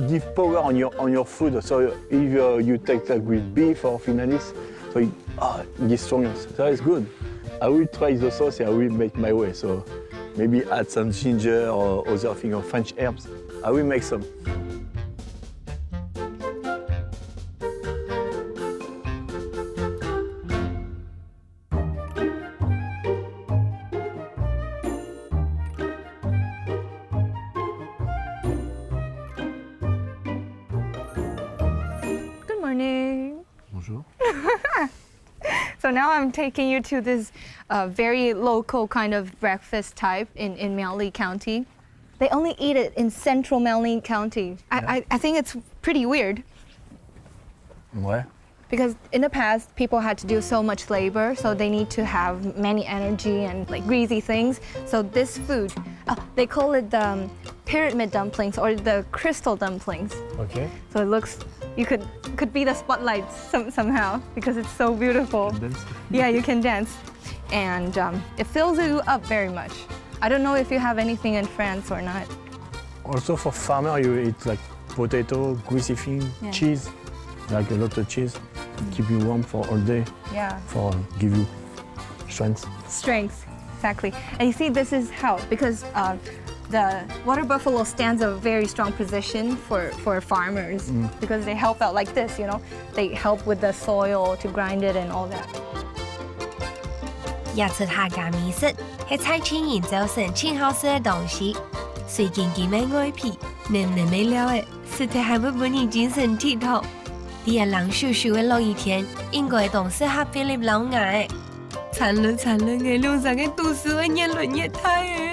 give power on your food. So if you take like with beef or things like this, so it gives strongness. So it's good. I will try the sauce and I will make my way. So maybe add some ginger or other thing or French herbs. I will make some. Good morning. Bonjour. So now I'm taking you to this very local kind of breakfast type in Miaoli County. They only eat it in central Miaoli County. I think it's pretty weird. Ouais. Because in the past, people had to do so much labor, so they need to have many energy and like greasy things. So this food, they call it the pyramid dumplings or the crystal dumplings. Okay. So it looks, you could be the spotlight somehow because it's so beautiful. Dance. Yeah, you can dance. And it fills you up very much. I don't know if you have anything in France or not. Also for farmer, you eat like potato, greasy thing, Yeah. cheese, like a lot of cheese, keep you warm for all day, Yeah. for give you strength. Strength, exactly. And you see, this is how, because the water buffalo stands a very strong position for farmers because they help out like this, you know. They help with the soil to grind it and all that. 要吃客家美食，係菜青人造成挺好吃的東西，水晶晶的外皮，嫩嫩的料誒，食得還會幫你精神剔透。啲人冷咻咻的落雨天，應該都適合菲力老外。慘了慘了，我路上嘅都市會越來越大誒。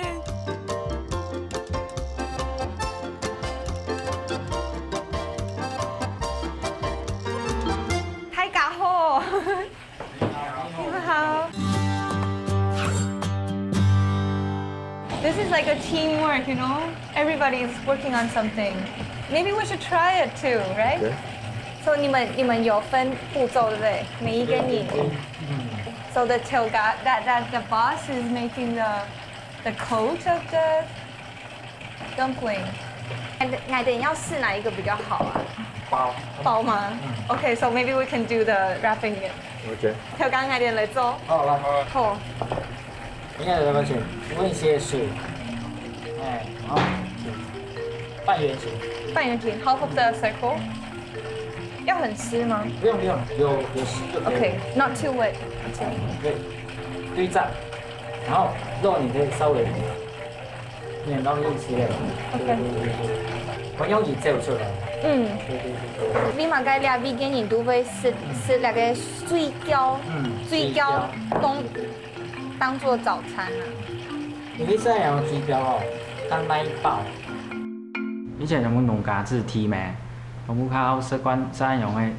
太嘎好，你們好。This is like a teamwork, you know? Everybody's working on something. Maybe we should try it too, right? Okay. So 你們有分步驟對不對？每一個你。So the toga, that the boss is making the coat of the dumpling. And 我哋要試哪一個比較好啊？包嗎？Okay, so maybe we can do the wrapping it. Okay. 跳鋼我哋嚟做。好來，好。應該怎麼選？問些水，哎，好，半圓形。半圓形 ，half of the circle。要很濕嗎？不用，有濕就可以。Okay, not too wet. 对，对仗，然後肉你可以稍微免到硬些的。OK。我用熱走出來。你嘛該倆比給人都會食那個水餃，水餃當做早餐啊。你可以這樣水餃哦，當奶爆。以前用農家自提咩，我們較習慣這樣用嘅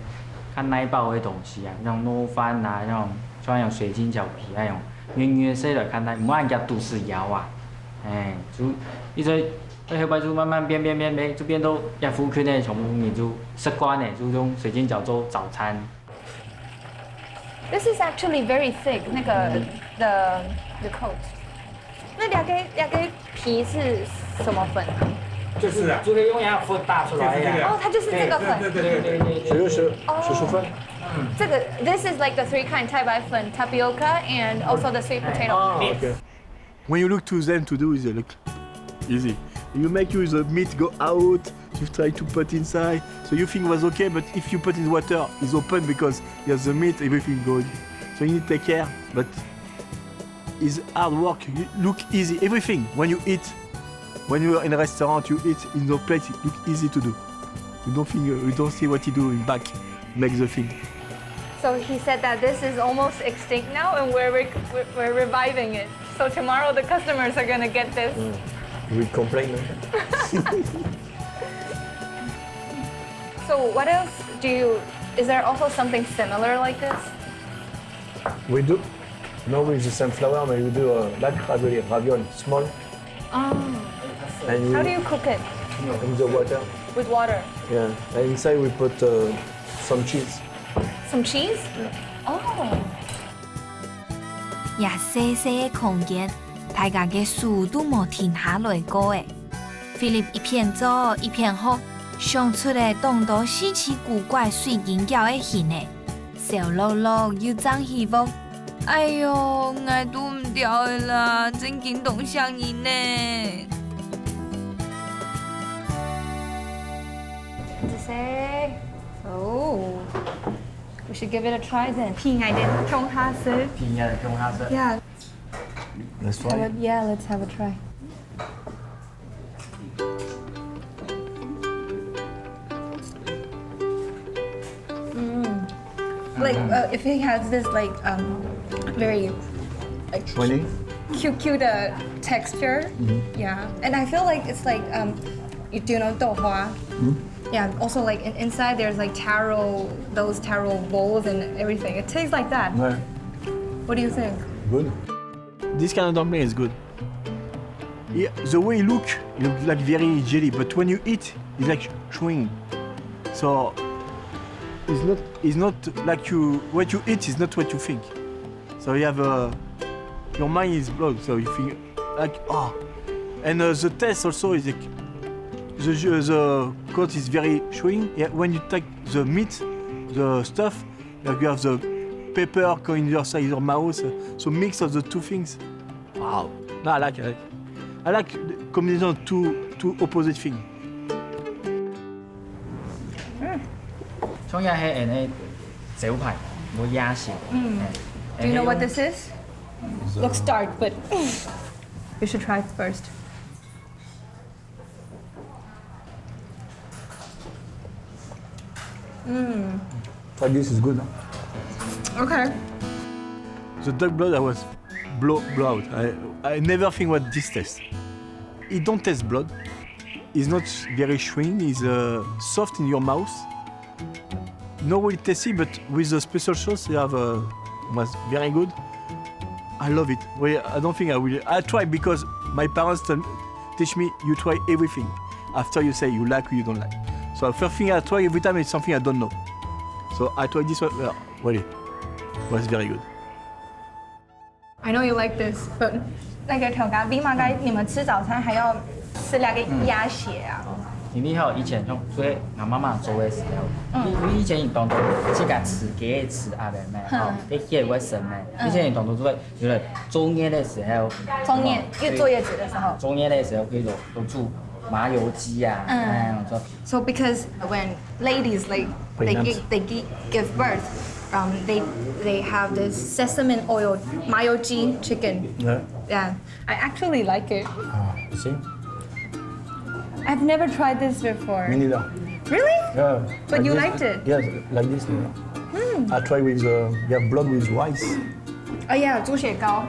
看奶爆的東西啊，像糯飯啊，像用水晶餃皮那種圓圓色的看奶，唔好人家都是窯啊，哎，就一直。那後擺就慢慢變，就變到一副圈呢，全部人就習慣呢，就用水晶餃做早餐。This is actually very thick. 那個 the coat。那兩個皮是什麼粉啊？就是啊，就可以用牙粉打出來呀。哦，它就是這個粉。對。雪薯粉。這個 this is like the three kind 太白粉 tapioca and also the sweet potato. Okay. When you look to them to do, they look easy. You make use the meat go out, you try to put inside, so you think it was okay, but if you put in water, it's open because you have the meat, everything goes. So you need to take care, but it's hard work. You look easy, everything. When you eat, when you are in a restaurant, you eat in the plate, it look easy to do. You don't see what you do in back, make the thing. So he said that this is almost extinct now, and we're reviving it. So tomorrow the customers are gonna get this. We complain. So what else do you? Is there also something similar like this? We do. No, with the same flour, but we do like ravioli, small. And How do you cook it? In the water. With water. Yeah. And inside we put some cheese. Some cheese? Yeah. Oh. 也細細嘅空間，大家嘅速度冇停下來過誒。Philip 一邊做一邊學，想出嚟當到稀奇古怪水晶餃嘅形誒，小碌碌又爭起伏。哎喲，我都唔掉嘅啦，真驚動上癮呢。Oh, we should give it a try then. Yeah. Let's try. Yeah, let's have a try. Like if he has this like very like cute texture. Yeah, and I feel like it's like you do know 豆花. Yeah, also like inside there's like those taro bowls and everything. It tastes like that. Ouais. What do you think? Good. This kind of dumpling is good. Yeah, the way it looks like very jelly, but when you eat, it's like chewing. So it's not like what you eat is not what you think. So you have your mind is blocked, so you think like and the taste also is like the coat is very chewing. Yeah, when you take the meat, the stuff, like you have the pepper going in your side, your mouth, so mix of the two things. Wow, no, I like the combination of two opposite things. 中日係人嘅小排，冇鴨舌。Do you know what this is? Looks dark, but you should try it first. Try this is good. Huh? Okay. The duck blood I was blow out. I never think what this tastes. It don't taste blood. It's not very chewing. It's soft in your mouth. Not really tasty, but with the special sauce you have was very good. I love it. Well, I don't think I will. I try because my parents teach me you try everything. After you say you like or you don't like. So the first thing I try every time is something I don't know. So I tried this one. Well, it was very good. I know you like this, but 那个调咖，比马该你们吃早餐还要吃那个鸭血啊？你好，以前像所以我妈妈做的时候，你以前你当初去甲饲鸡的饲鸭的咩？吼，你迄个神咩？以前你当初做有了中叶的时候，中叶坐月子的时候，中叶的时候可以都煮麻油鸡啊，So because when ladies like they give birth, they have this sesame oil 麻油鸡 chicken. Yeah, I actually like it. You see? I've never tried this before. Me neither. Really? Yeah. But like you this, liked it? Yes, like this. I try with blood with rice. Oh yeah, 猪血糕。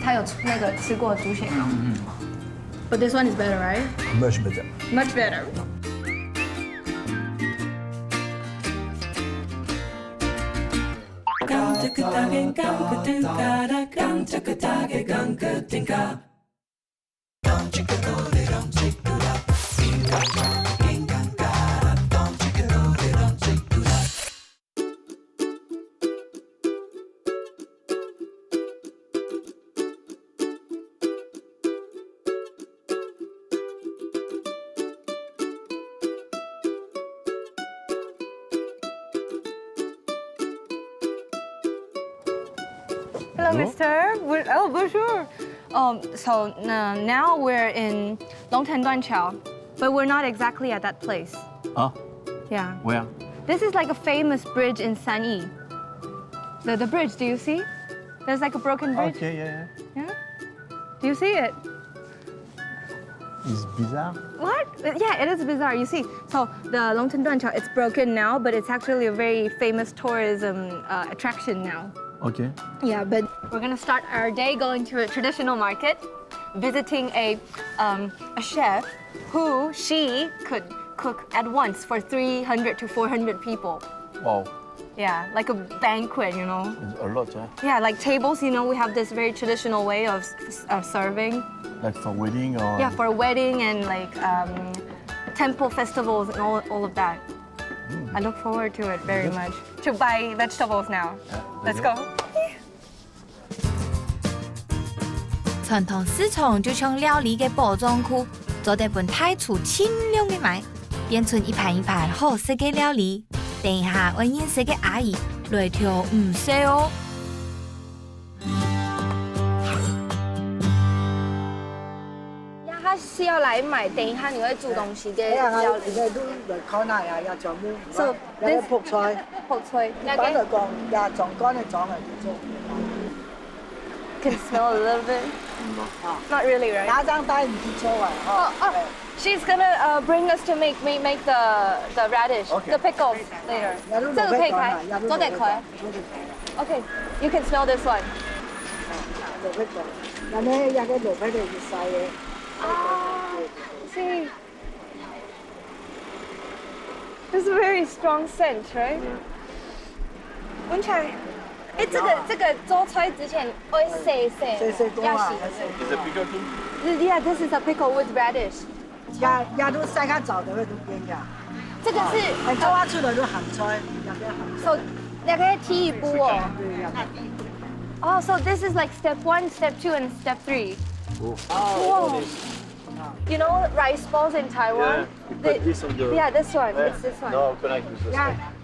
他有那个吃过猪血糕。But this one is better, right? Much better. Much better. Hello, mister. Oh, bonjour. So now we're in Longtan Duanqiao, but we're not exactly at that place. Huh? Yeah. Where? This is like a famous bridge in Sanyi. The bridge, do you see? There's like a broken bridge. Okay, yeah. Yeah? Do you see it? It's bizarre. What? Yeah, it is bizarre. You see, so the Longtan Duanqiao, it's broken now, but it's actually a very famous tourism attraction now. Okay. Yeah, but we're gonna start our day going to a traditional market, visiting a chef she could cook at once for 300 to 400 people. Wow. Yeah, like a banquet, you know. It's a lot, yeah. Yeah, like tables, you know, we have this very traditional way of serving. Like for wedding or? Yeah, for a wedding and like temple festivals and all of that. I look forward to it very much. To buy vegetables now. Let's go. 传统市场就像料理嘅包装区，做得本太厨清亮嘅卖，变成一盘一盘好食嘅料理。等一下，我认识嘅阿姨来调唔少哦。他是要来买，等一下你会煮东西嘅料理。而家都嚟看下呀，又做咩？ So 有啲泡菜，泡菜，一般嚟講，呀撞乾嘅撞嚟做。 Can smell a little bit. Not really, right? 打張帶唔知錯啊！ Oh, she's gonna bring us to make the radish, the pickles later. 這個可以開，做得開。Okay, you can smell this one. 蘿蔔度，但係有啲蘿蔔嚟越細嘅。See. It's a very strong scent, right? 闻起来，哎，这个做菜之前会洗，要洗。Is it pickle too? Yeah, this is a pickle with radish. 也都洗较早就会都变呀。这个是做下出来都鹹菜，也嘅鹹。 So 你可以第一步哦。對呀。 Oh, so this is like step 1, step 2, and step 3. Oh. Whoa. You know rice balls in Taiwan? Yeah, you put this on the... Yeah, this one. It's this one. No, connect with the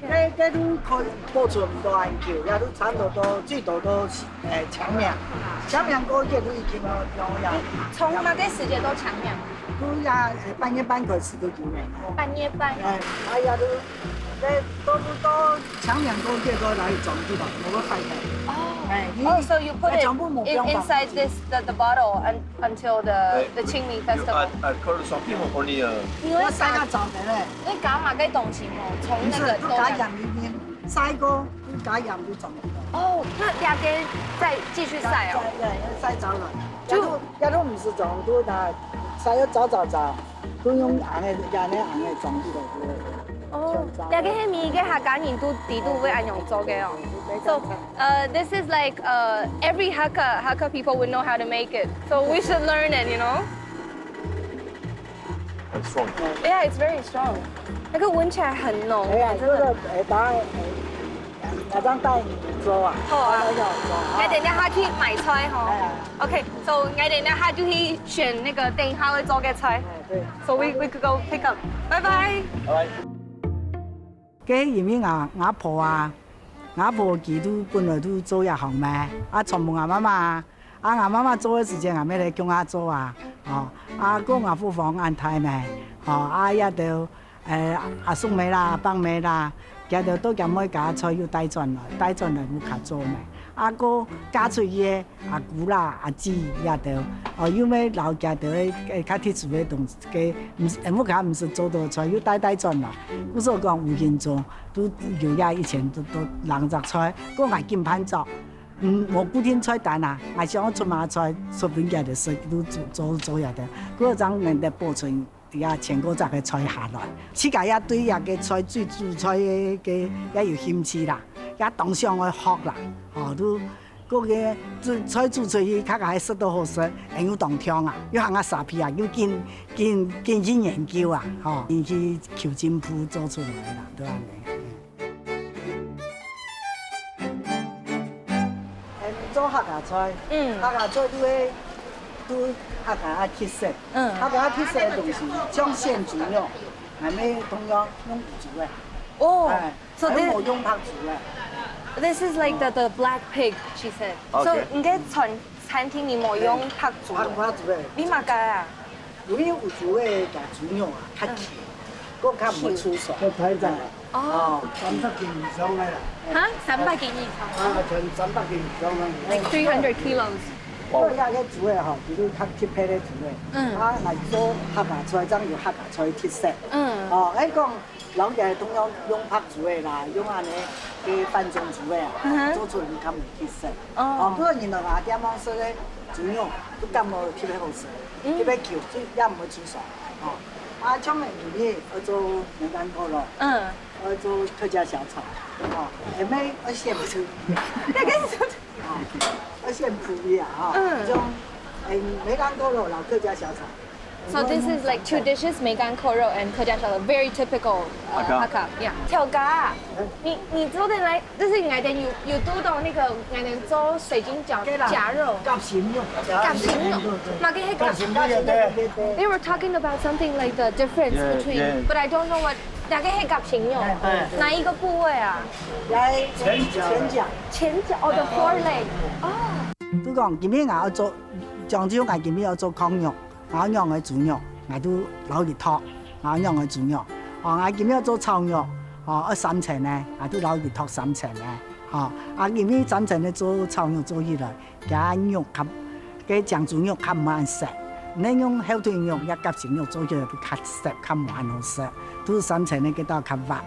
嘅都可保存唔到研究，也都差唔多都最多都長命，長命嗰啲都已經有。從哪個時間都長命？都也半夜半開始都做嘅。半夜半。也都都長命嗰啲都嚟種啲咯，冇乜費嘅。Oh, so you put it inside the bottle until the Qingming festival. At Korea, some people only... 我洗較早嘅咧。你加埋嘅東西冇，從那個都加鹽裏面，曬過都加鹽都種嘅。哦，那兩天再繼續曬哦。對，曬早了。也都唔是種，都但曬咗早，都用硬嘅種啲嚟。哦，兩個係米嘅客家人都地都會按用做嘅哦。So, this is like every Hakka people would know how to make it. So we should learn it, you know? It's strong. Yeah, it's very strong. 那個聞起來很濃，真的。我當帶你做啊。好啊。我哋下去買菜嗬。Okay, so 我哋下就去選那個等下會做嘅菜。對。So we could go pick up. Bye bye. Bye. 嘅因為我婆啊。我婆佢都本來都做一行咩，從問我媽媽，我媽媽做嘅時間，我咩嚟叫我做啊？哦，個我夫房安排咩？哦，也就阿叔妹啦、阿伯妹啦，也就都咁樣家菜要帶轉來冇卡做咩？個家菜嘢阿姑啦、阿姊也就，有咩老家就較特殊嘅東西，冇卡唔是做到菜要帶轉來，我所講有現做。都有呀，以前都人雜菜，個嗌鍵盤做，冇固定菜單啊，嗌想出馬菜，說不定就食都做呀的，嗰種人哋保存呀全國雜嘅菜下來，自家也對呀嘅菜最煮菜嘅也有興趣啦，也當上去學啦，哦都嗰個菜煮出去，較係食到好食，有當聽啊，要行下沙皮啊，要見研究啊，哦，去求真鋪做出來啦，對啊。做客家菜，客家菜都客家特色，客家特色嘅東西，像鮮豬肉，係咪同樣用豬嘅？哦，冇用白豬嘅。This is like the black pig, she said. So 應該餐廳裡冇用白豬。白豬嘅。你乜解啊？因為有豬嘅豬肉啊，較甜，個較唔會出水。個睇就哦，300件以上嘅啦。嚇，300件以上。全300件以上啦。Like 300 kilos。嗰個嘅豬嘅嗬，佢都較特別嘅豬嘅。嚟做客家菜，真有客家菜特色。哦，講老嘅都用白豬嘅啦，用安尼嘅翻種豬嘅啊，做出嚟較有特色。哦，不過原來話點樣說咧，豬肉都咁冇特別好食，特別橋，也唔會出水。哦，像我裡面我做梅干可樂，我做客家小炒，哦，係咪我先唔做？我先鋪呀，哦，種梅干可樂老客家小炒。So this is like two dishes, Megan Koro and客家小炒, very typical Hakka. Yeah. 跳嘎，你做的来，就是我哋有讀到那個我哋做水晶餃夾肉。夾鱔肉。夾鱔肉。嘛嘅係夾鱔肉。They were talking about something like the difference between, but I don't know what. 那個係夾鱔肉，哪一個部位啊？前腳。前腳，哦，the foreleg。哦。都講今日我做，漳州我今日我做炕肉。我用嘅豬肉，我都攞嚟托。我用嘅豬肉，我今日做炒肉，我3層咧，我都攞嚟托3層咧。我今日3層咧做炒肉做起來，加肉嘅醬豬肉較慢食。你用後腿肉一夾前肉做起來都較食，較慢好食。都3層咧，佢都較滑。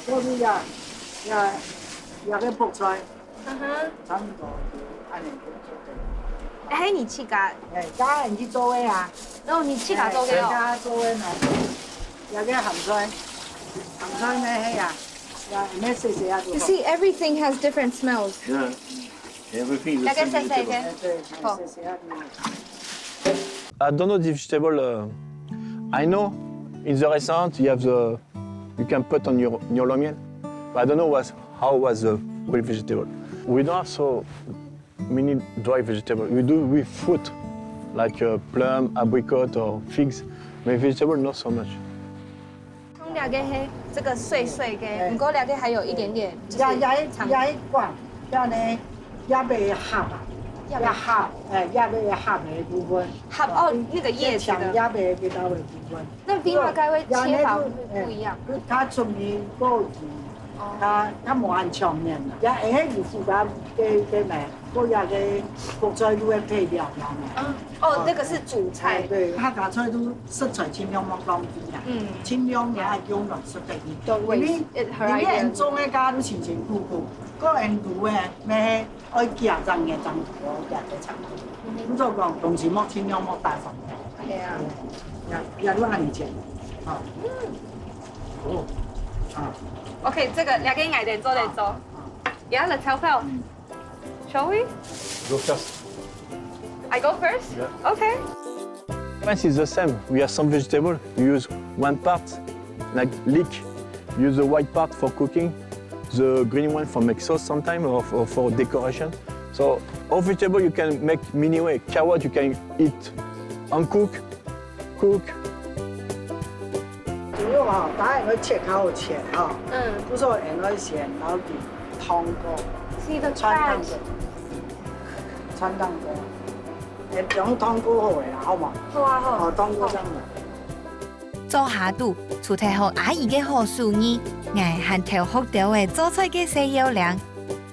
嗰啲也個菠菜。差唔多安尼做的。哎，你去噶？哎，家人去做的啊。然后你去噶做嘅哦？家做的呢，有个咸菜，咸菜呢迄啊，咩细细啊做。You see, everything has different smells. Yeah. Everything is 大 the 概 same 细细 vegetable. 嘅。对，好细细啊。 I don't know the vegetable. I know in the restaurant you can put on your lo miel, but I don't know how was the real vegetable. We don't have so many dry vegetables. We do with fruit, like plum, apricot or figs. But vegetable not so much. 葱两个黑，这个碎碎的，不过两个还有一点点，就是长。也一罐，遐呢也未合啊，也合，也未合的部分。合哦，那个叶子的。也未味道的部分。那冰花该会切法会不一样。它出面个鱼，它无按上面啦，也会迄附加嘅咩，嗰日嘅国菜都会配料啦。哦，那个是主菜。对，客家菜都色彩清亮冇讲啲啊，清亮也係叫綠色嘅魚。你人種嘅家都前前苦苦，嗰人煮嘅咩愛夾陣嘅陣土，夾嘅層。咁就講同時剝清亮剝大份嘅。係啊，也都係錢。啊。哦。啊。OK， 這個兩個矮點做嚟做。Yeah, let's help out. Shall we? Go first. I go first? Yeah. Okay. France is the same. We have some vegetable. You use one part, like leek. You use the white part for cooking, the green one for make sauce sometime or for decoration. So all vegetable you can make many way. Carrot you can eat uncooked, cook. 主要哈，打人去切口切哈，不说人去先老底汤锅，是的，川汤锅，川汤锅。 用湯鍋好嘅啦，好嘛？好啊，好。哦，湯鍋真嘅。做下肚，除睇好阿姨嘅好手藝，我還偷學到嘅做菜嘅西藥量。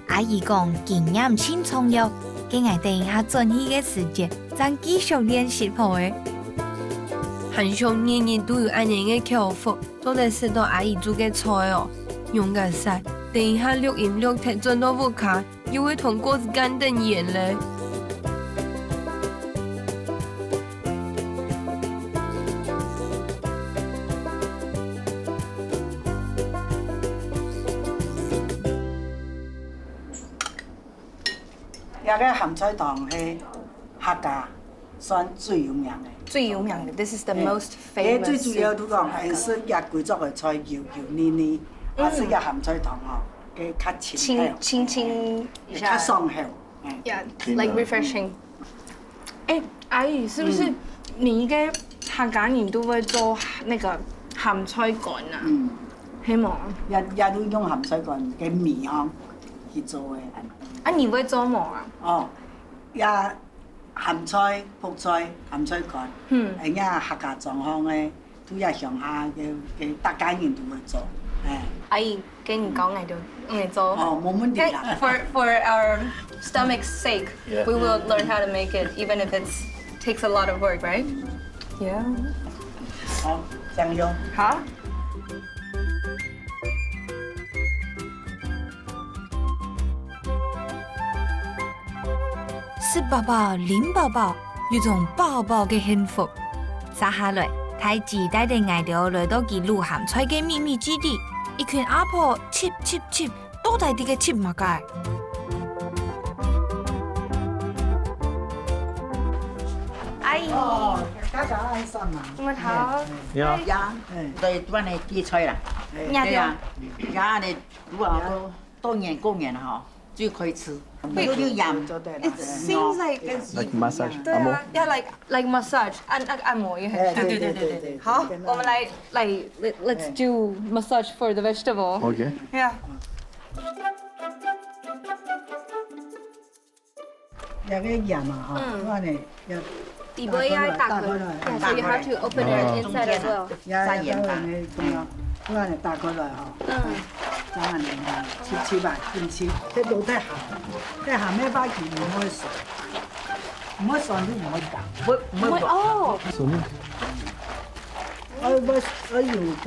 阿姨講經驗輕重要，叫我等一下轉去嘅時間，再繼續練習好嘅。韓兄年年都有安樣嘅口福，做嚟食到阿姨煮嘅菜哦，用個晒，等一下錄音錄睇轉到屋卡，又會同鍋子乾瞪眼咧。 有個鹹菜糖係客家算最有名嘅。最有名嘅 ，This is the most famous。最主要都講係食日貴族嘅菜，油油膩膩，啊食日鹹菜糖哦，佢較清較爽口。Yeah, like refreshing。哎，阿姨，是不是你嘅客家人都會做那個鹹菜乾啊？係冇？日都用鹹菜乾嘅米哦去做嘅。 啊，你會做冇啊？哦，也鹹菜、卜菜、鹹菜乾，而家客家狀況咧，都也上下嘅大家人都會做，阿姨，給你講我就做。哦，冇問題啦。For our stomach's sake, we will learn how to make it, even if it takes a lot of work, right? Yeah. 好，醬油。好。 食飽飽，飲飽飽，有種飽飽嘅幸福。接下來，太子帶領我哋來到佢滷鹹菜嘅秘密基地，一群阿婆切，到底啲嘅切乜嘅？阿姨，家家愛心啊！你們好。呀。呀，對，揾你啲菜啦。對啊。呀，你如果多年過年哈，就可以吃。有啲鹽。It seems like like massage. 對啊，yeah, like massage，按摩也很像。對。好，我們來 let's do massage for the vegetable. Okay. Yeah. 有個鹽啊，嚇，我哋要。 底部要打開，yeah, so you have to open it inside as well. 加鹽巴，我哋打開來哦。將我哋切吧，先切，啲老太鹹，啲鹹咩花錢唔可以熟，唔可以熟都唔可以夾。唔會哦。So 我用嘅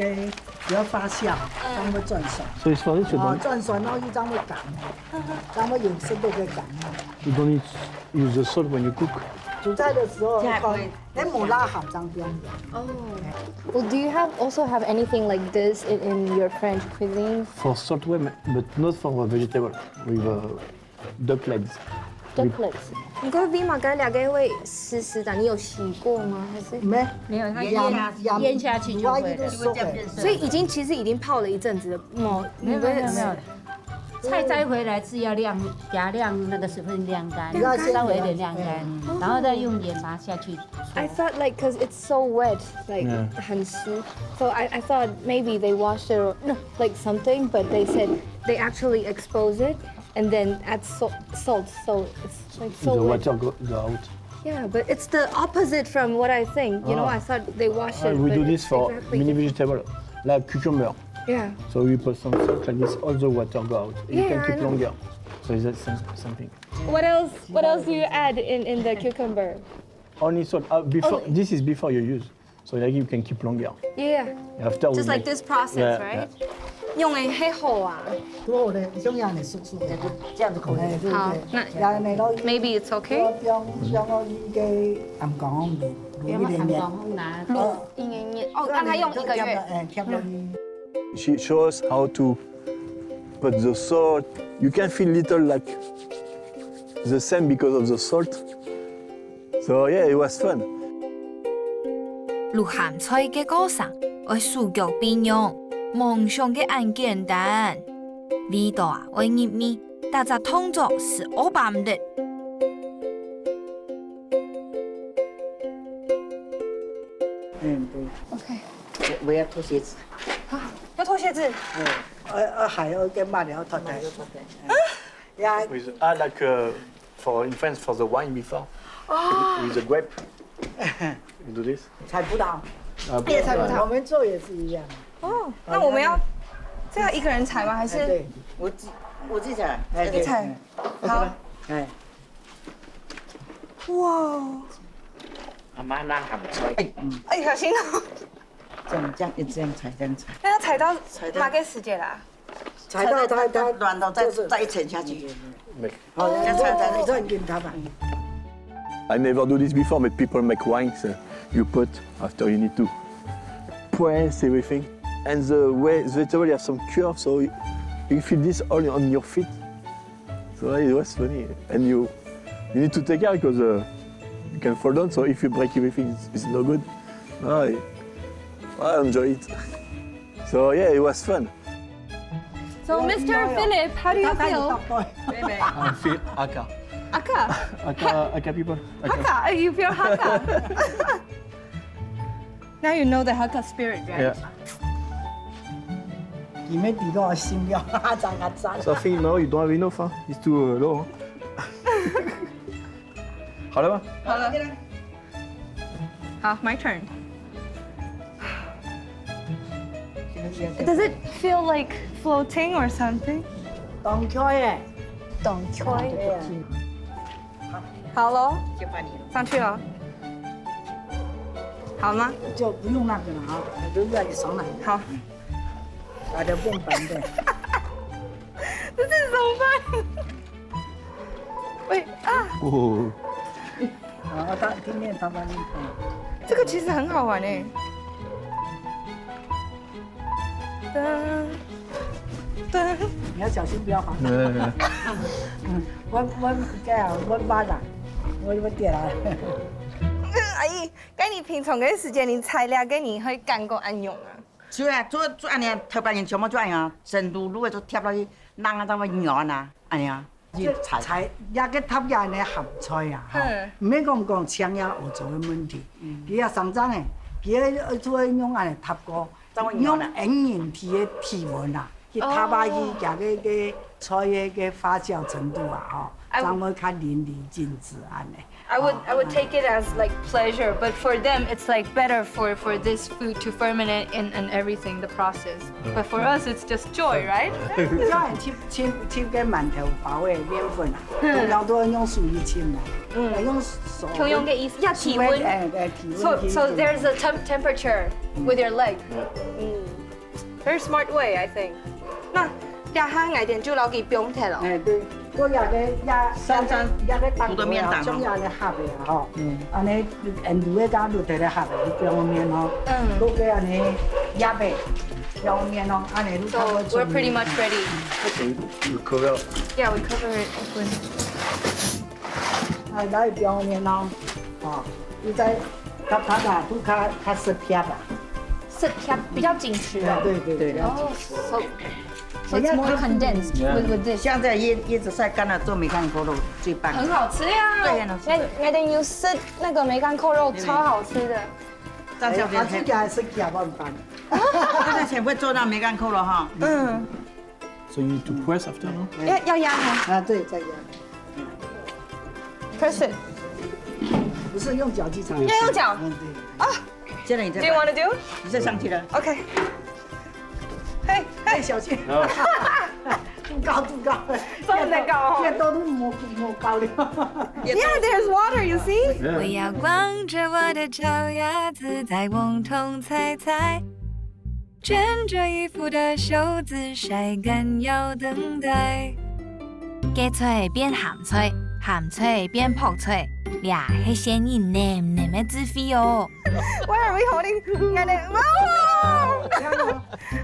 只要发酵，才会转酸。 So it's for this you 哦， don't, 轉水咯，呢張會減，將會用適度嘅減。 you don't need use the salt when you cook. 煮菜的時候，你冇拉鹹張邊嘅。 Oh. Well, do you also have anything like this in your French cuisine? For salt way, but not for vegetable, with duck legs. Ducklets. 你嗰邊馬雞兩個會濕濕的，你有洗過嗎？還是沒有，它鹽腌下去就会了。所以其實已經泡了一陣子了。没有，菜摘回来是要晾，给它晾那个水分晾干，稍微有点晾干，然后再用盐把它下去。 I thought like because it's so wet, like 很湿. So I thought maybe they washed it or no, like something, but they said they actually expose it and then add salt. So it's like so The wet. water go out. Yeah, but it's the opposite from what I think. You know, I thought they wash it. We but do this it's for exactly many different. vegetable, like cucumber. Yeah. So we put some salt like this, all the water go out. You Yeah, can I keep know. longer. So is that something? What else? What else do you add in the cucumber? Only salt. Before Only. this is before you use, so like you can keep longer. Yeah. After we Just like make- this process, Yeah, right? yeah. 用的很好啊。多好的，中央的叔叔，这样子口味。哎，对好对。那然後你攞 Maybe it's okay. 將我呢嘅暗講滷一點點。拿卤一年年哦，让它用1个月。哎，貼落去。 She shows how to put the salt. You can feel little like the same because of the salt. So yeah, it was fun. 錄鹹菜嘅過程，我手腳並用，夢想嘅很簡單。呢度啊，我入面大家動作是我辦的。嗯，對。 OK. 我要脱鞋子。要脱鞋子。係我嘅抹了脱底。呀， With like for in France for the wine before. With the grape. You do this. 采葡萄。也采葡萄我们做也是一样。哦，那我们要这样一个人采吗？还是？对，我自己采。自己采。好。哎。哇。阿妈让他们吹。哎，小心哦。这样一这样采，这样采。那要采到哪个时间啦？采到它软了，再一沉下去。好，再给它吧。 I never do this before, but people make wines. You put after you need to press everything, and the vegetable have some curve, so you feel this all on your feet. So it was funny, and you need to take care because you can fall down. So if you break everything, it's no good. I enjoy it. So yeah, it was fun. So, Mr. Philip, how do you feel? I feel Aka. Aka. Aka people. Hakka. You feel Hakka. Now you know the Hakka spirit, right? Yeah. 里面底到心了，脏啊脏。 So I think now you don't have enough. Huh? It's too low. 好了吗？好了。好，my turn. Does it feel like floating or something? 动开耶，动开。好喽，上去了。好吗？就不用那个了啊，留在你手里。好。把它变白的。这是怎么办？喂啊！哦。然后他听见他帮你看。这个其实很好玩哎。噔噔。你要小心不要滑。我这样我巴掌，我跌了。阿姨，跟你平常嘅時間，你材料嘅你可以揀個安用啊？做啊，做安尼，頭擺人全部做安尼，成都滷的都貼落去，人啊當個羊啊，安尼啊。菜也個塔也呢鹹菜啊，唔免講搶也學做嘅問題。佢啊上陣嘅，佢做用安尼塔過，用永年體嘅體溫啊，去塔下去夾個菜嘅發酵程度啊，吼，咱們較淋漓盡致安尼。 I would take it as like pleasure, but for them it's like better for this food to ferment and everything, the process. But for us it's just joy, right? 叫人切個饅頭包嘅麵粉啊，通常都用水去切嘛，用手。就用嘅意思，要體溫。體溫。So there's a temperature with your leg. Very smart way, I think. 那呀哈爱点就留给冰铁了。哎对，我也个当多面档中也咧合的吼，安尼印度的家都摕咧合的表面哦，都个安尼压白表面哦，安尼都差不多。 So we're pretty much ready. Okay, you cover. Yeah, we cover it with. 啊，来表面哦，哦，你在它啊都较实贴啦。是它比较紧实的。对。哦，so it's more condensed with this. 现在椰子晒干了做梅干扣肉最棒。很好吃呀！我等于吃那个梅干扣肉，超好吃的。张小姐，他自己还是假笨蛋。现在才会做到梅干扣肉哈。嗯。 So you need to press after, no? 要压吗？啊，对，再压。Press it. 不是用脚去踩。要用脚。啊。现在你在。 Do you want to do? 你再上去了。 OK. 嘿，小心。度高。真的高。这都摸高了。Yeah, there's water. You see? 我要光着我的脚丫子在瓮中踩踩，卷着衣服的袖子晒干要等待。鸡脆变鹹脆，鹹脆變撲脆，呀，係聲音黏黏的滋味哦。 Why are we holding?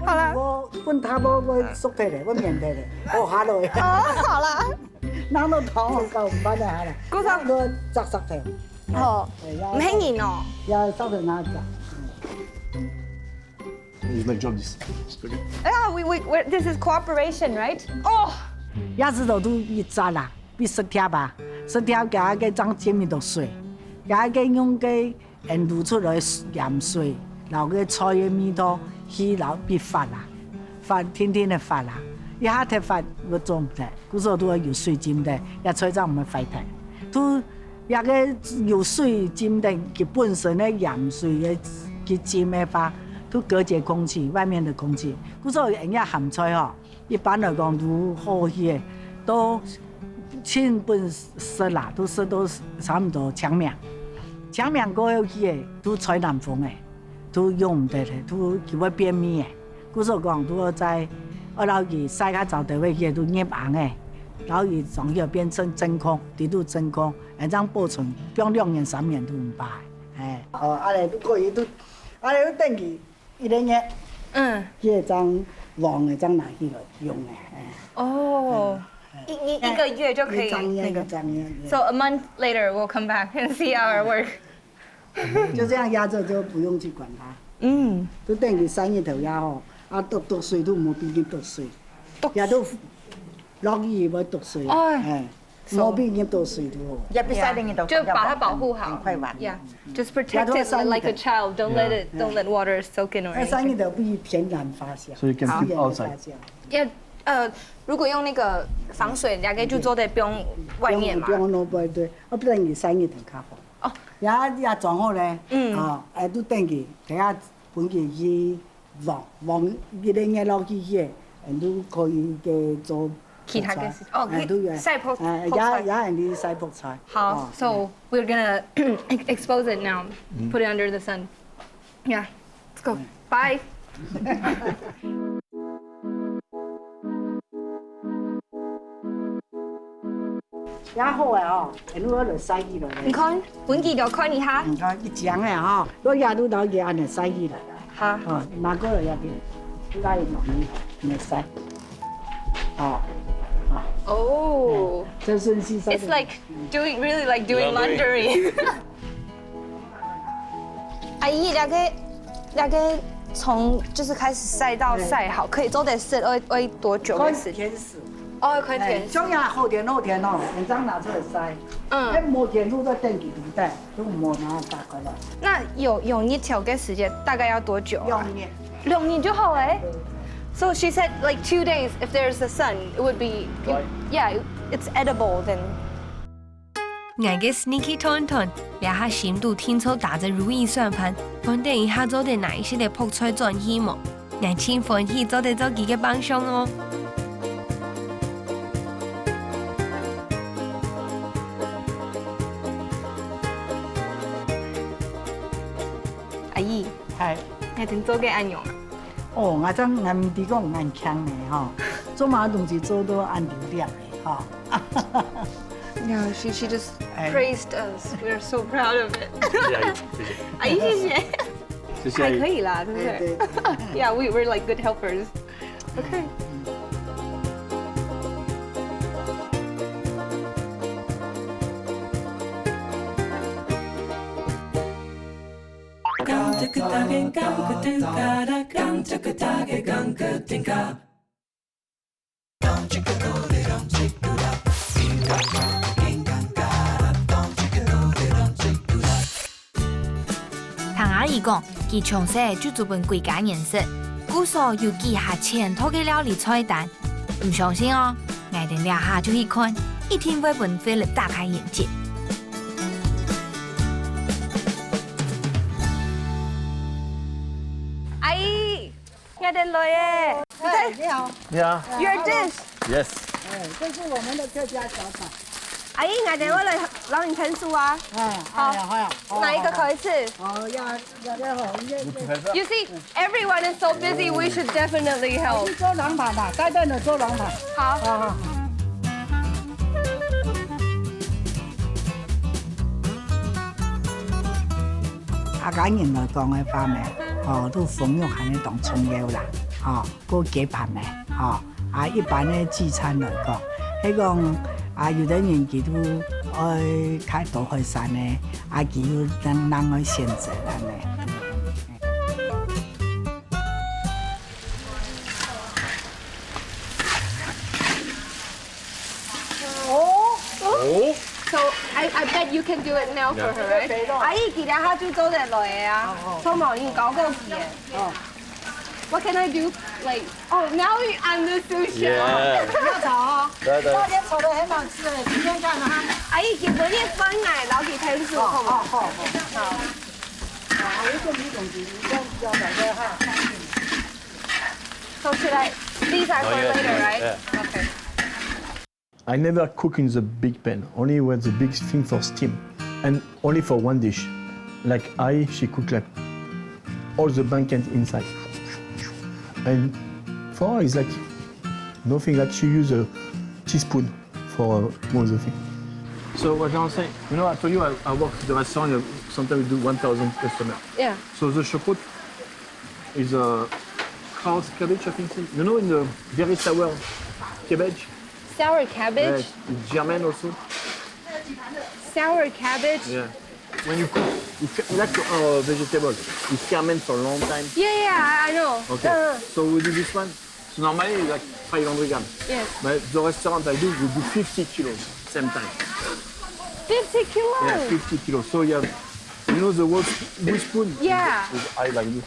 好了。我他我縮起嚟，我面皮嚟，我下落去。哦，好啦。拿到糖夠唔翻嚟下啦。嗰個個扎實條。哦，唔輕然哦。有收條拿扎。 It's my job, this. Yeah, we this is cooperation, right? Oh. 椰子豆都一扎啦，比十條吧，十條加個裝前面度水，加個用個印度出來鹽水，然後個菜嘅味道起然後必發啦，發天天的發啦，一下睇發個種嘅，嗰時候都係有水浸的，一菜就唔係快睇，都一個有水浸的，佢本身的鹽水嘅佢浸嘅話，都隔絕空氣，外面的空氣，嗰時候人家鹹菜哦。 一般來講都好些，都基本食啦，都差唔多強苗。強苗嗰有些都採南風嘅，都用唔得嘅，都叫佢便秘嘅。嗰時候講都在，我老佢曬下早地位些都醃硬嘅，老佢仲要變成真空，啲都真空，誒張保存，不用2年3年都唔敗。誒，哦，阿嚟都可以都，阿嚟都等佢1年嘅，呢張。 黃嘅將拿去了用嘅，哦，一個月就可以那個。So a month later we'll come back and see our work。就這樣壓着就不用去管它。都等佢生一頭鴨哦，啊剁水都冇俾佢剁水，也都落雨冇剁水，冇俾佢剁水都好。也必須令到就把它保護好。快完。Yeah, just protect it like a child. Don't let water soak in or anything. 生一頭必天然發酵。So you can keep outside. Yeah, 如果用那個防水，大概就做在不用外面嘛。不用攞背對，我不等佢生一頭較好。哦，也裝好咧。哦，都等佢睇下本佢去黃佢哋嘢落去嘅，都可以嘅做。 其他嘅事哦，曬泡菜，也人哋曬泡菜。好 ，so we're gonna expose it now, put it under the sun. Yeah, let's go. Bye. 也好嘅哦，你攞嚟曬起來。你看，本記就看一下。你看一張嘅哈，我也都攞嘢安尼曬起來。好。哦，拿過來一啲，拉入嚟曬。哦。 Oh, 這是洗手。 it's like really like doing laundry. 阿姨，大概從就是開始曬到曬好，可以做得是會多久的時間？哦，快天。中央後天哦，現在拿出來曬。冇天都在等佢獨帶，都冇拿打開了。那有一條嘅時間大概要多久？2年。2年就好誒。 So she said like 2 days if there's the sun, it would be, yeah, it's edible then. 我嘅 sneaky tonton， 兩下深度聽操打着如意算盤，看等一下做啲哪一些嘅泡菜轉希望，我千歡喜做得做幾個幫兇哦。阿姨，係，你點做嘅安用啊？哦，我真俺唔知讲俺强的吼，做嘛东西做都按流量的吼。Yeah, she just praised us. We're so proud of it. 阿姨，谢谢。阿姨，谢谢。还可以啦，对不对？Yeah, we were like good helpers. Okay. Thằng阿姨讲，佢从细就做本贵家颜色，古说有记下前头嘅料理菜单。唔相信哦，我等两下就去看，一定会本菲力大开眼界。阿姨，我的来耶！你好。你好。 Your dish. Yes. 这是我们的客家小炒。阿姨，我等我来让你称数啊。好，哪一个可以吃？好，要好。You see, everyone is so busy. We should definitely help. 做凉盘的，带队的做凉盘。好。簡言來講嘅話咪，都鳳肉係一種重要啦，嗰幾盤咪，一般咧聚餐來講，迄講有啲人佢都愛開大開山咧，佢有人去選擇啦咧。哦。So I bet you can do it now for her, right? 阿姨，其他下就做得來啊，匆忙已經搞過嘅。What can I do? Like, oh, now I'm the sushi. 要炒，對。昨天炒得很好吃的，今天看哈。阿姨，基本啲分嚟，攞佢聽數，好唔好？好。一個米種子，這樣比較大嘅哈。So should I? These are for later, right? Okay. I never cook in the big pan, only when the big thing for steam, and only for one dish. Like she cook like all the banquet inside. And for her, it's like nothing, like she use a teaspoon for most of the thing. So what can I say? You know, I told you I work at the restaurant, sometimes we do 1,000 customers. Yeah. So the choucroute is a kraut cabbage, I think. You know, in the very sour cabbage? Sour cabbage? Yeah, it's German also. Sour cabbage? Yeah. When you cook, it's like vegetable. It's ferment for a long time. Yeah, I know. Okay. So we do this one. So normally it's like 500 grams. Yes. But the restaurant I do, we do 50 kilos same time. 50 kilos? Yeah, 50 kilos. So you have, you know the wood spoon? Yeah. Is high like this.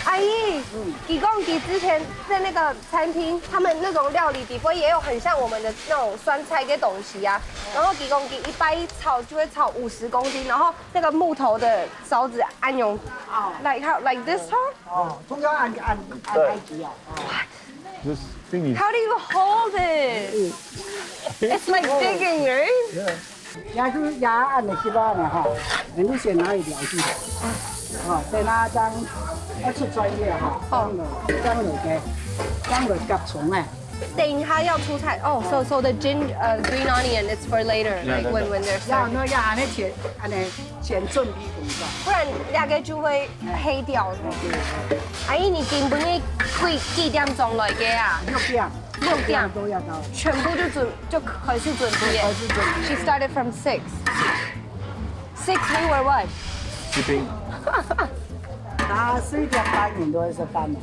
阿姨，几公几之前在那个餐厅，他们那种料理底部也有很像我们的那种酸菜给东西啊。然后几公几一般一炒就会炒50公斤，然后那个木头的勺子按用，like this huh? 中央按太极啊。This thing is. How do you hold it? It's like digging, right? Yeah. 也是按的几把呢哈，你先拿一条去。在那张要出专业哈，张了甲虫哎。等一下要出菜哦，so the green onion is for later, like when they're serving. 要按那前准备工作，不然两个就会黑掉。阿姨，你根本几点钟来嘅啊？6點都要到，全部就開始準備。She started from 6. 6 we were what? Sleeping. 11點半人都是飯。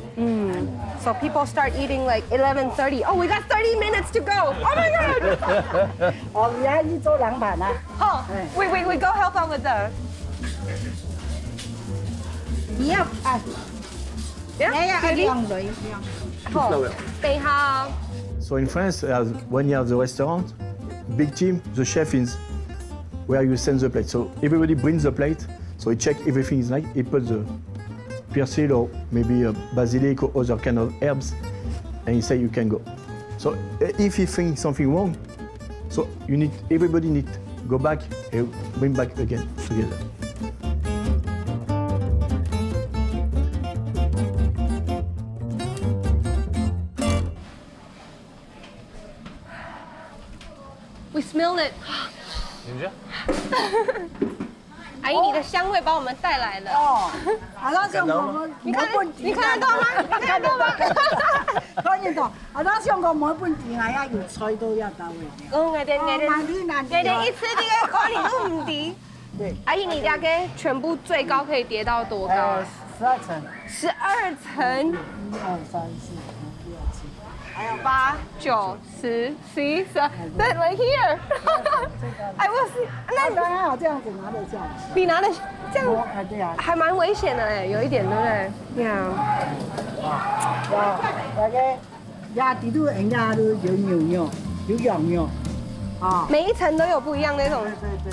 So people start eating like 11:30. Oh, we got 30 minutes to go. Oh my god. 而家要做涼盤啊。好 we go help out with the. Yep. Yeah, ready? 好，等一下。So in France, when you have the restaurant, big team, the chef is where you send the plate. So everybody brings the plate. So he check everything is right. He put the persil or maybe basilic or other kind of herbs, and he say you can go. So if he thinks something wrong, so everybody need to go back and bring back again together. smell it。阿姨，你的香味把我们带来了。哦，啊，咱上过你看得到吗？你看得到吗？看得到，啊，咱上过每本店啊，也有菜到也到位。我一吃这个看你都唔低。对。阿姨，你大概全部最高可以叠到多高？12层。12层。1、2、3、4、5、6、7。还有8、9、10、11、12。That right here. I was. 那刚刚好这样子拿得下来。比拿得这样。对啊。还蛮危险的哎，有一点对不对？对啊。大概压底都人家都有牛肉，有羊肉，啊。每一层都有不一样那种。对。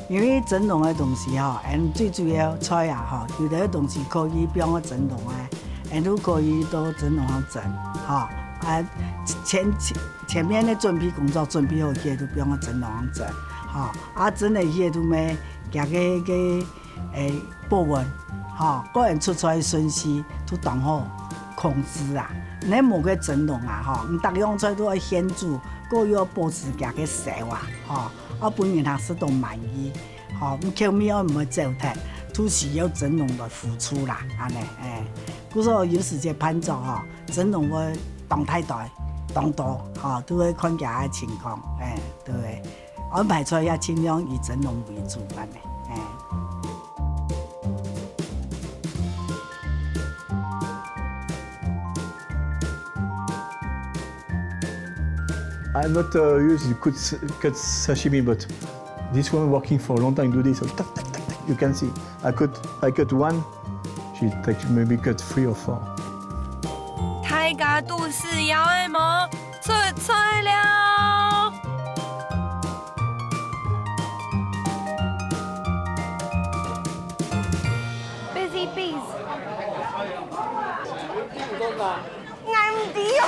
因为整容的东西哈，最主要菜啊哈，有的东西可以不用整容啊，都可以都整容好整，哈。啊，前面的准备工作准备好些都不用整容整，哈，啊，整的些都咩，加个保温，哈，个人出来顺序都当好控制啊。你冇个整容啊，哈，你逐样菜都要显著，个要保持加个瘦啊，哈，啊，本人还是都满意，哈，你后面要唔会糟蹋，都是要整容的付出啦，安尼，故说有时间拍照哈，整容我。动太大、动多，哈，都会看家的情况，都会安排出来也尽量以整容为主办的，I'm not used to cut sashimi, but this one working for a long time do this. So you can see. I cut one. She maybe cut 3 or 4. 大家都是要的么？出菜了。Busy bees。眼唔掂哦。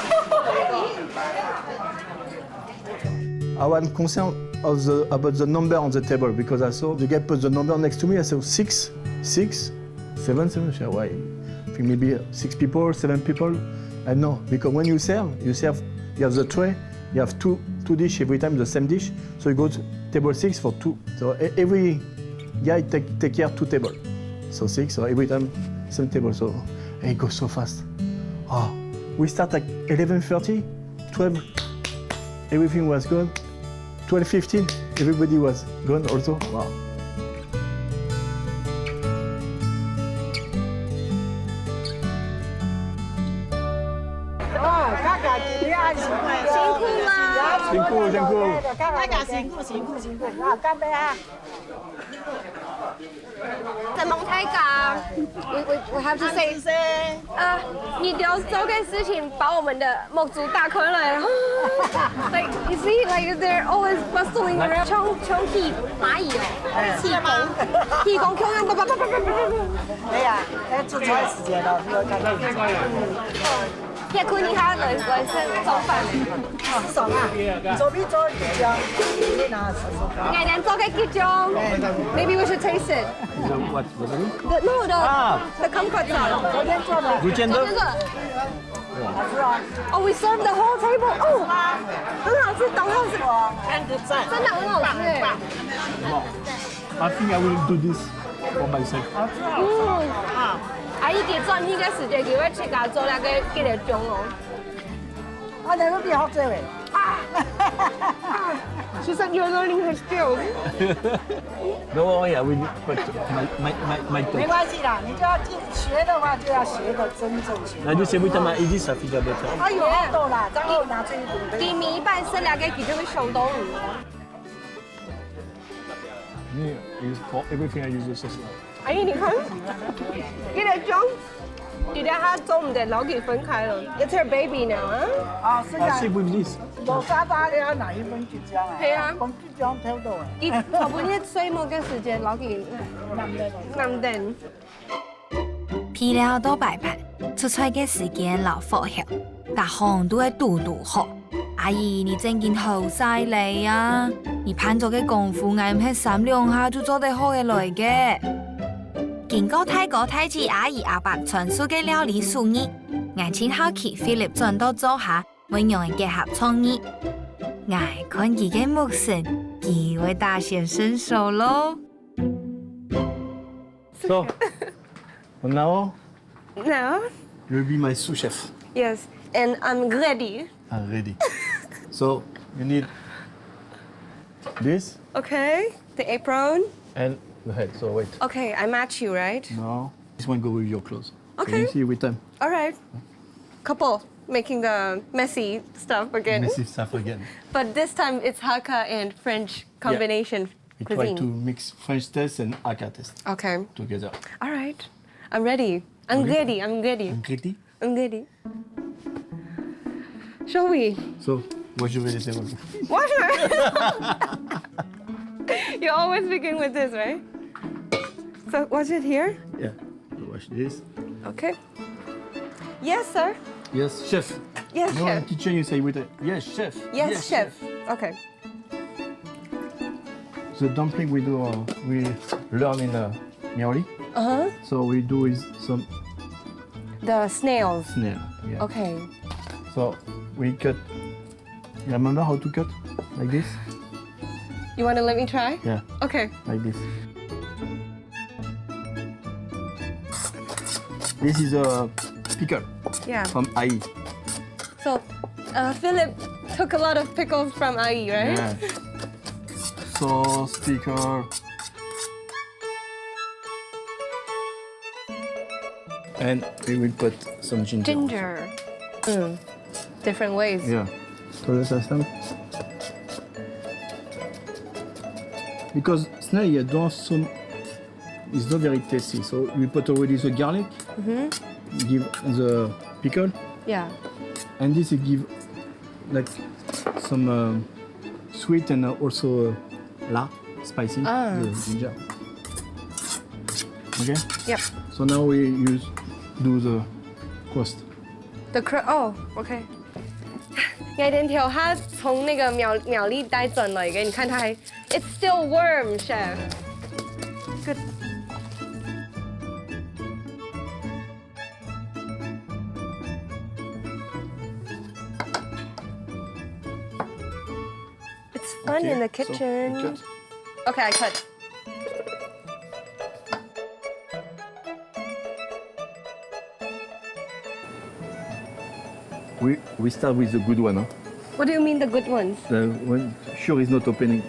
I was concerned about the number on the table because I saw the guy put the number next to me. I saw 6, 7. Why? I think maybe 6 people, 7 people. I know because when you serve, you have the tray, you have two dish every time the same dish. So you go to table 6 for 2. So every guy take care 2 tables. So 6. So every time same table. So it goes so fast. Oh, we start at 11:30, 12. Everything was gone. 12:15, everybody was gone also. Wow.辛苦。大家辛苦啊！干杯啊！在蒙太嘎 we have to say， 你留做个事情把我们的목줄打开了。Like you see, like they're always bustling around。像气蚂蚁哦，气功跳样叭。哎呀，出差时间了，这个看看。也可以他来吃早饭。爽啊！做米做鸡酱，你拿试试看。ngày年做个鸡酱 ，maybe we should taste it. What? The kumquat sauce. 昨天做的。不见得。好吃啊！ Oh, we served the whole table. Oh， 很好吃，等好吃。看个赞。真的很好吃哎。I think I will do this for myself. 阿姨嘅轉呢個時間叫佢出家做那個幾粒鐘哦。我哋嗰邊學做嘅。She said you're learning her skills. No worry, I will put my touch. 没關係啦，你就要學的話就要學的真正學。那就先為他們一直實現咗better. 哎呦，好多啦，然後拿出一點。見面辦事那個叫做上到唔。Me is for everything I use the sauce. 阿姨，你看，幾粒鐘，而家他做唔得，攞佢分開了。It's her baby now 啊。啊，是啊。I with this. 羅沙巴你要拿一份雞醬啊？係啊。份雞醬偷到啊。佢差不多水冇嘅時間攞佢南定。皮料都擺盤，出菜嘅時間留火候，大行都係嘟好。阿姨，你真件好犀利啊！你攀咗嘅功夫，硬唔係3兩下就做得好嘅來嘅。經過太哥太子阿姨阿伯傳授嘅料理手藝，眼前好奇 Philip 轉到做下，運用嘅結合創意。爱看佢嘅目神，佢會大顯身手咯。So, now Now? you'll be my sous chef. Yes. And I'm ready. I'm ready. So, you need this Okay. The apron. and the head. So, wait. Okay, I match you, right? Now, this one go with your clothes. Okay. So you see with time. All right. Couple making the messy stuff again. Messy stuff again. But this time it's Hakka and French combination We try cuisine. to mix French taste and Hakka taste Okay. together. All right. I'm ready. I'm Okay. ready. I'm ready. Ready? I'm ready. Shall we? So, what you ready to say? Wash You always begin with this, right? So wash it here? Yeah. So wash this. Okay. Yes, sir. Yes, chef. Yes, No, in chef. kitchen you say with it. Yes, chef. Yes, chef. Okay. The dumpling we do, we learn in Miaoli. Uh-huh. So we do is some The snails. snail. Yeah. Okay. So we cut. You remember how to cut? Like this? You want to let me try? Yeah, Okay. like this. This is a pickle Yeah. from Ai. So, Philip took a lot of pickles from Ai, right? Yeah. Sauce, pickle. And we will put some ginger. Ginger. Different ways. Yeah. So let's understand. Because snail, you don't have some. It's not very tasty. So we put already the garlic, give the pickle, Yeah. and this will give like some sweet and also spicy, the ginger. Okay. Yep. So now we do the crust. Oh, okay. 藝定條蝦從那個苗栗帶進嚟嘅，你看它還 It's still warm, chef. Good. It's fun in the So, kitchen. we cut. Okay, I cut. We start with the good one. Huh? What do you mean the good ones? The one sure is not opening.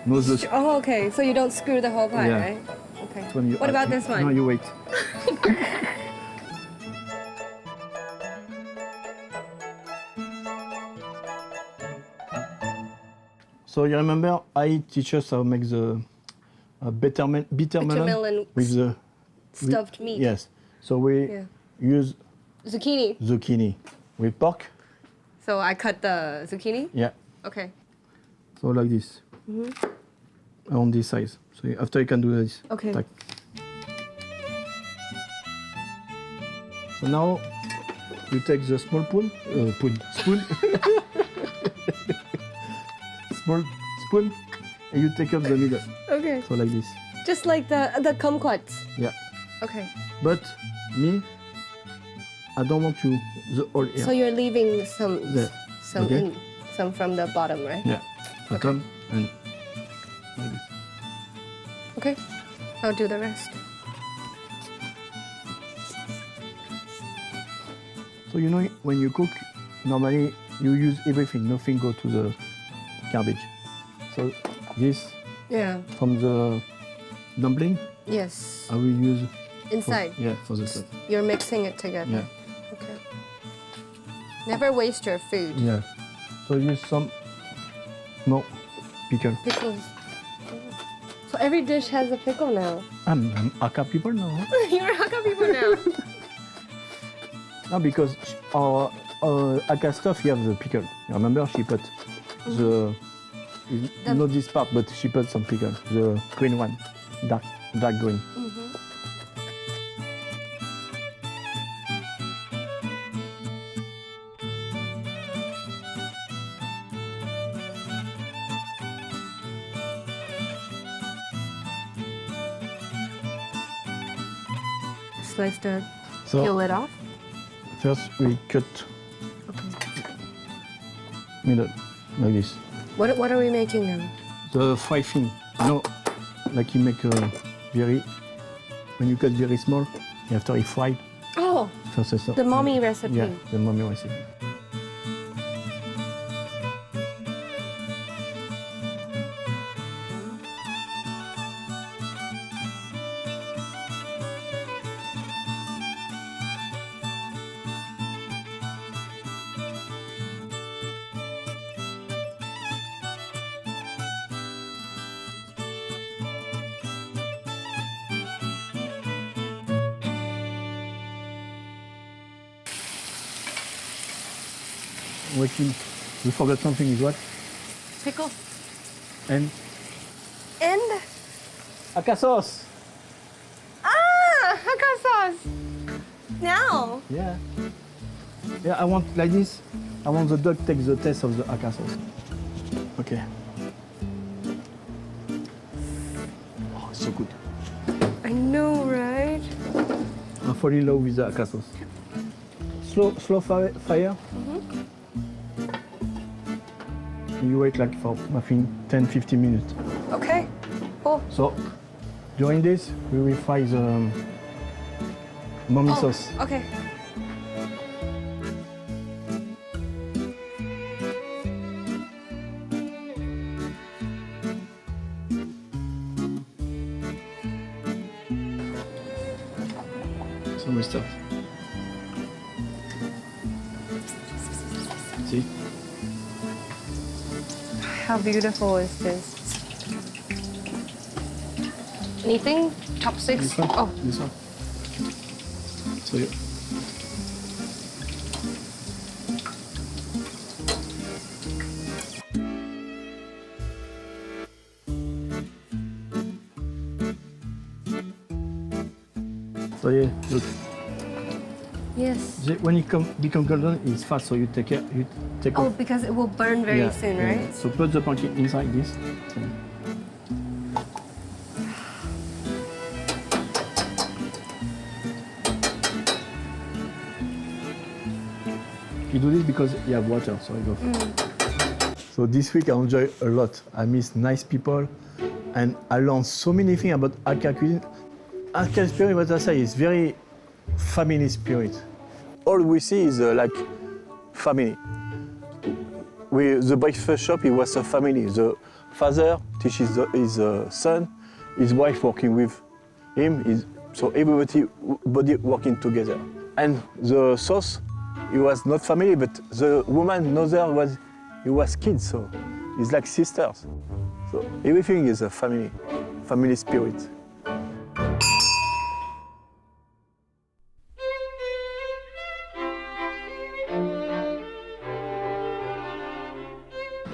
No, the Oh, okay. So you don't screw the whole pie, Yeah. right? Okay. one you What about this one? No, you wait. So you remember I teach us how to make the bitter melon melon with the Stuffed meat. Yes. So we Yeah. use Zucchini. zucchini with pork. So I cut the zucchini? Yeah. Okay. So like this. On this size. So after you can do this. Okay. Like. So now you take the small spoon, small spoon, and you take up the middle. Okay. So like this. Just like the kumquats. Yeah. Okay. But me, I don't want to the whole ear. So you're leaving some Okay. some from the bottom, right? Yeah. Bottom and like this. Okay. I'll do the rest. So you know when you cook, normally you use everything. Nothing go to the garbage. So this Yeah. from the dumpling, Yes. I will use Inside. for the stuff. You're mixing it together. Yeah. Okay. Never waste your food. Yeah. So use some pickle. Pickles. So every dish has a pickle now. I'm Hakka people now. Huh? You're Hakka people now. No, because our Hakka stuff, you have the pickle. You remember she put the not this part, but she put some pickle, the green one, dark green. Slice the So peel it off. first we cut middle like this. What are we making now? The fried thing. You know, like you make when you cut very small, after you fry. Oh, the mommy recipe. Yeah, the mommy recipe. We forgot something is what? Pickle. And Aka sauce. Hakka sauce. Now. Yeah. Yeah, I want like this. I want the dog take the taste of the Aka sauce. Okay. Oh, it's so good. I know, right? I fall in love with the Aka sauce. Slow fire. You wait like for I think 10-15 minutes. Okay. Cool. So during this we will fry the mommy sauce. Okay. So we start. See? How beautiful is this? Anything? Chopsticks? This one? Oh. This one. So you. So yeah, look. Yes. When it become golden, it's fast. So you take it. You take Oh, off. because it will burn very soon, Yeah. right? So put the pumpkin inside this. You do this because you have water, so you go. So this week I enjoy a lot. I miss nice people, and I learned so many things about Aka cuisine. Aka spirit, what I say, is very family spirit. All we see is like family. The breakfast shop, it was a family. The father teaches his son, his wife working with him. So everybody working together. And the sauce, it was not family, but the woman mother was kids, so it's like sisters. So everything is a family spirit.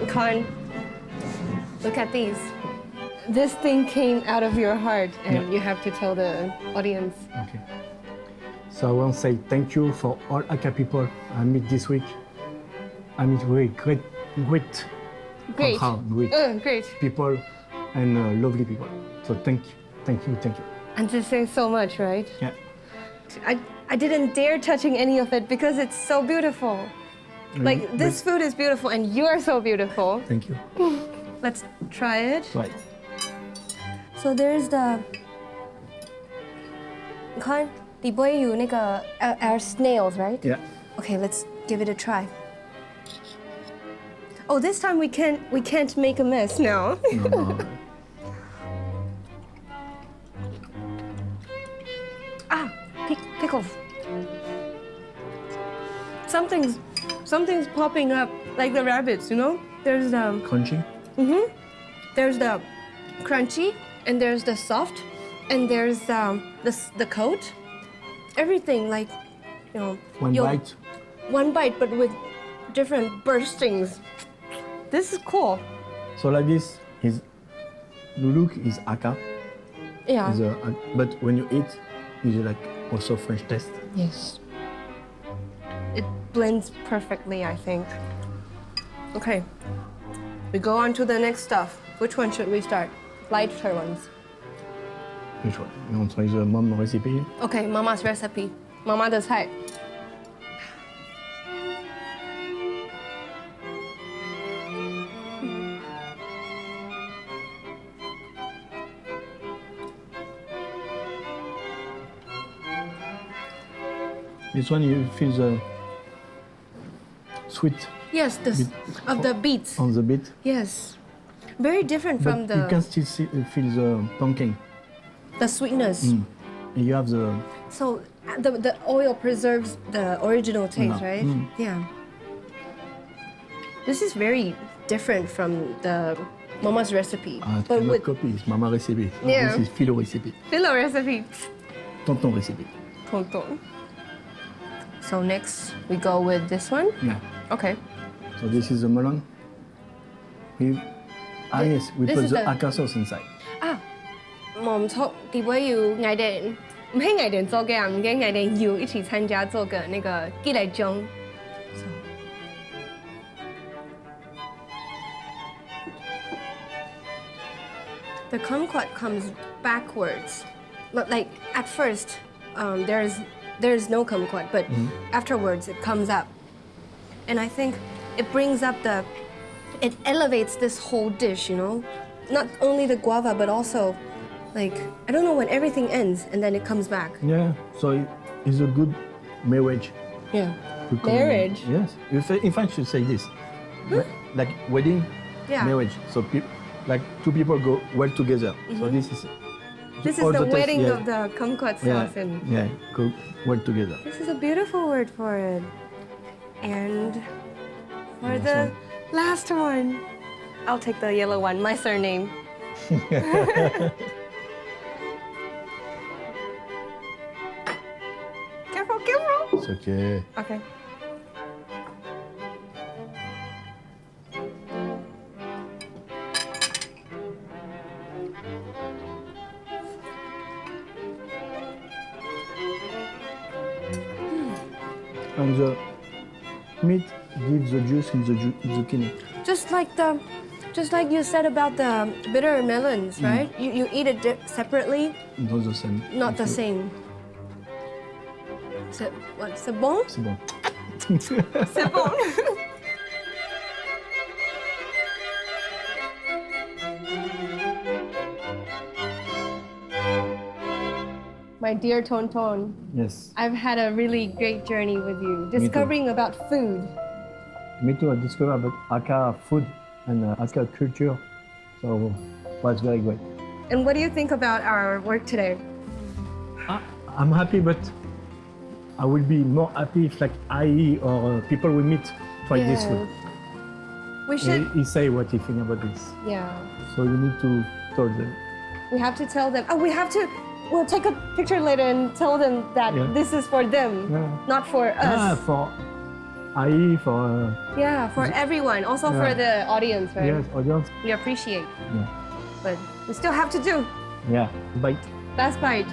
Khan, look at these. This thing came out of your heart, and you have to tell the audience. Okay. So I want to say thank you for all Aka people I meet this week. I meet great Great. Great. people and lovely people. So thank you. And to say so much, right? Yeah. I didn't dare touching any of it because it's so beautiful. Like, this food is beautiful and you are so beautiful. Thank you. Let's try it. Right. So there's the... Khan, the boy you our snails, right? Yeah. Okay, let's give it a try. Oh, this time we can't make a mess now. No. Pickles. Something's popping up, like the rabbits, you know? There's the... Crunchy? There's the crunchy, and there's the soft, and there's the coat. Everything, like, you know... One bite, but with different burstings. This is cool. So like this, the look is Aka. Yeah. But when you eat, it's like also French taste. Yes. It blends perfectly, I think. Okay. We go on to the next stuff. Which one should we start? Lighter ones. Which one? You want to try the mom recipe? Okay, Mama's recipe. Mama 的菜. This one you feel the sweet Yes, bit of the beets. on the bit. Yes. Very different But from you the can still feel the pumpkin. sweetness. And you have the So the oil preserves the original taste, Yeah. right? Yeah. This is very different from the mama's recipe. but with copy, it's mama recipe. Yeah. This is philo recipe. Philo recipe. Tonton recipe. Tonton. So next we go with this one. Yeah. Okay. So this is the melon. Yes, we This put is the the- acar sauce inside. Mom told 點解要藝定唔係藝定做嘅啊？唔驚藝定要一起參加做嘅那個結嚟種。The kumquat comes backwards. Like at first, there's no kumquat, but afterwards it comes up, and I think it brings up it elevates this whole dish. You know, not only the guava, but also, like I don't know when everything ends and then it comes back. Yeah, so it's a good marriage. Yeah. We call Marriage? it- Yes. If I should say this, like wedding, Yeah. marriage. So like two people go well together. So this is all the taste, wedding yeah. of the kumquat Yeah, sauce, and yeah, go well together. this is a beautiful word for it. And for the last one, I'll take the yellow one. My surname. Careful, careful. It's okay. Okay. And the meat gives the juice in the zucchini. Just like you said about the bitter melons, right? You eat it separately, Not the same. not the If you- same. C'est bon? C'est bon. C'est bon. My dear Tonton, Yes. I've had a really great journey with you, too. discovering about food. Me too. I discovered about Aka food and Aka culture. So it was very great. And what do you think about our work today? I'm happy, but I will be more happy if like I or people we meet try this food. We should, He say what he think about this. yeah. So you need to tell them. We have to tell them. We'll take a picture later and tell them that Yeah. this is for them, Yeah. not for us. For I for Yeah, for everyone, also for Yeah. the audience, right? yes audience. We appreciate, Yeah. but we still have to do Yeah. Bite. last bite.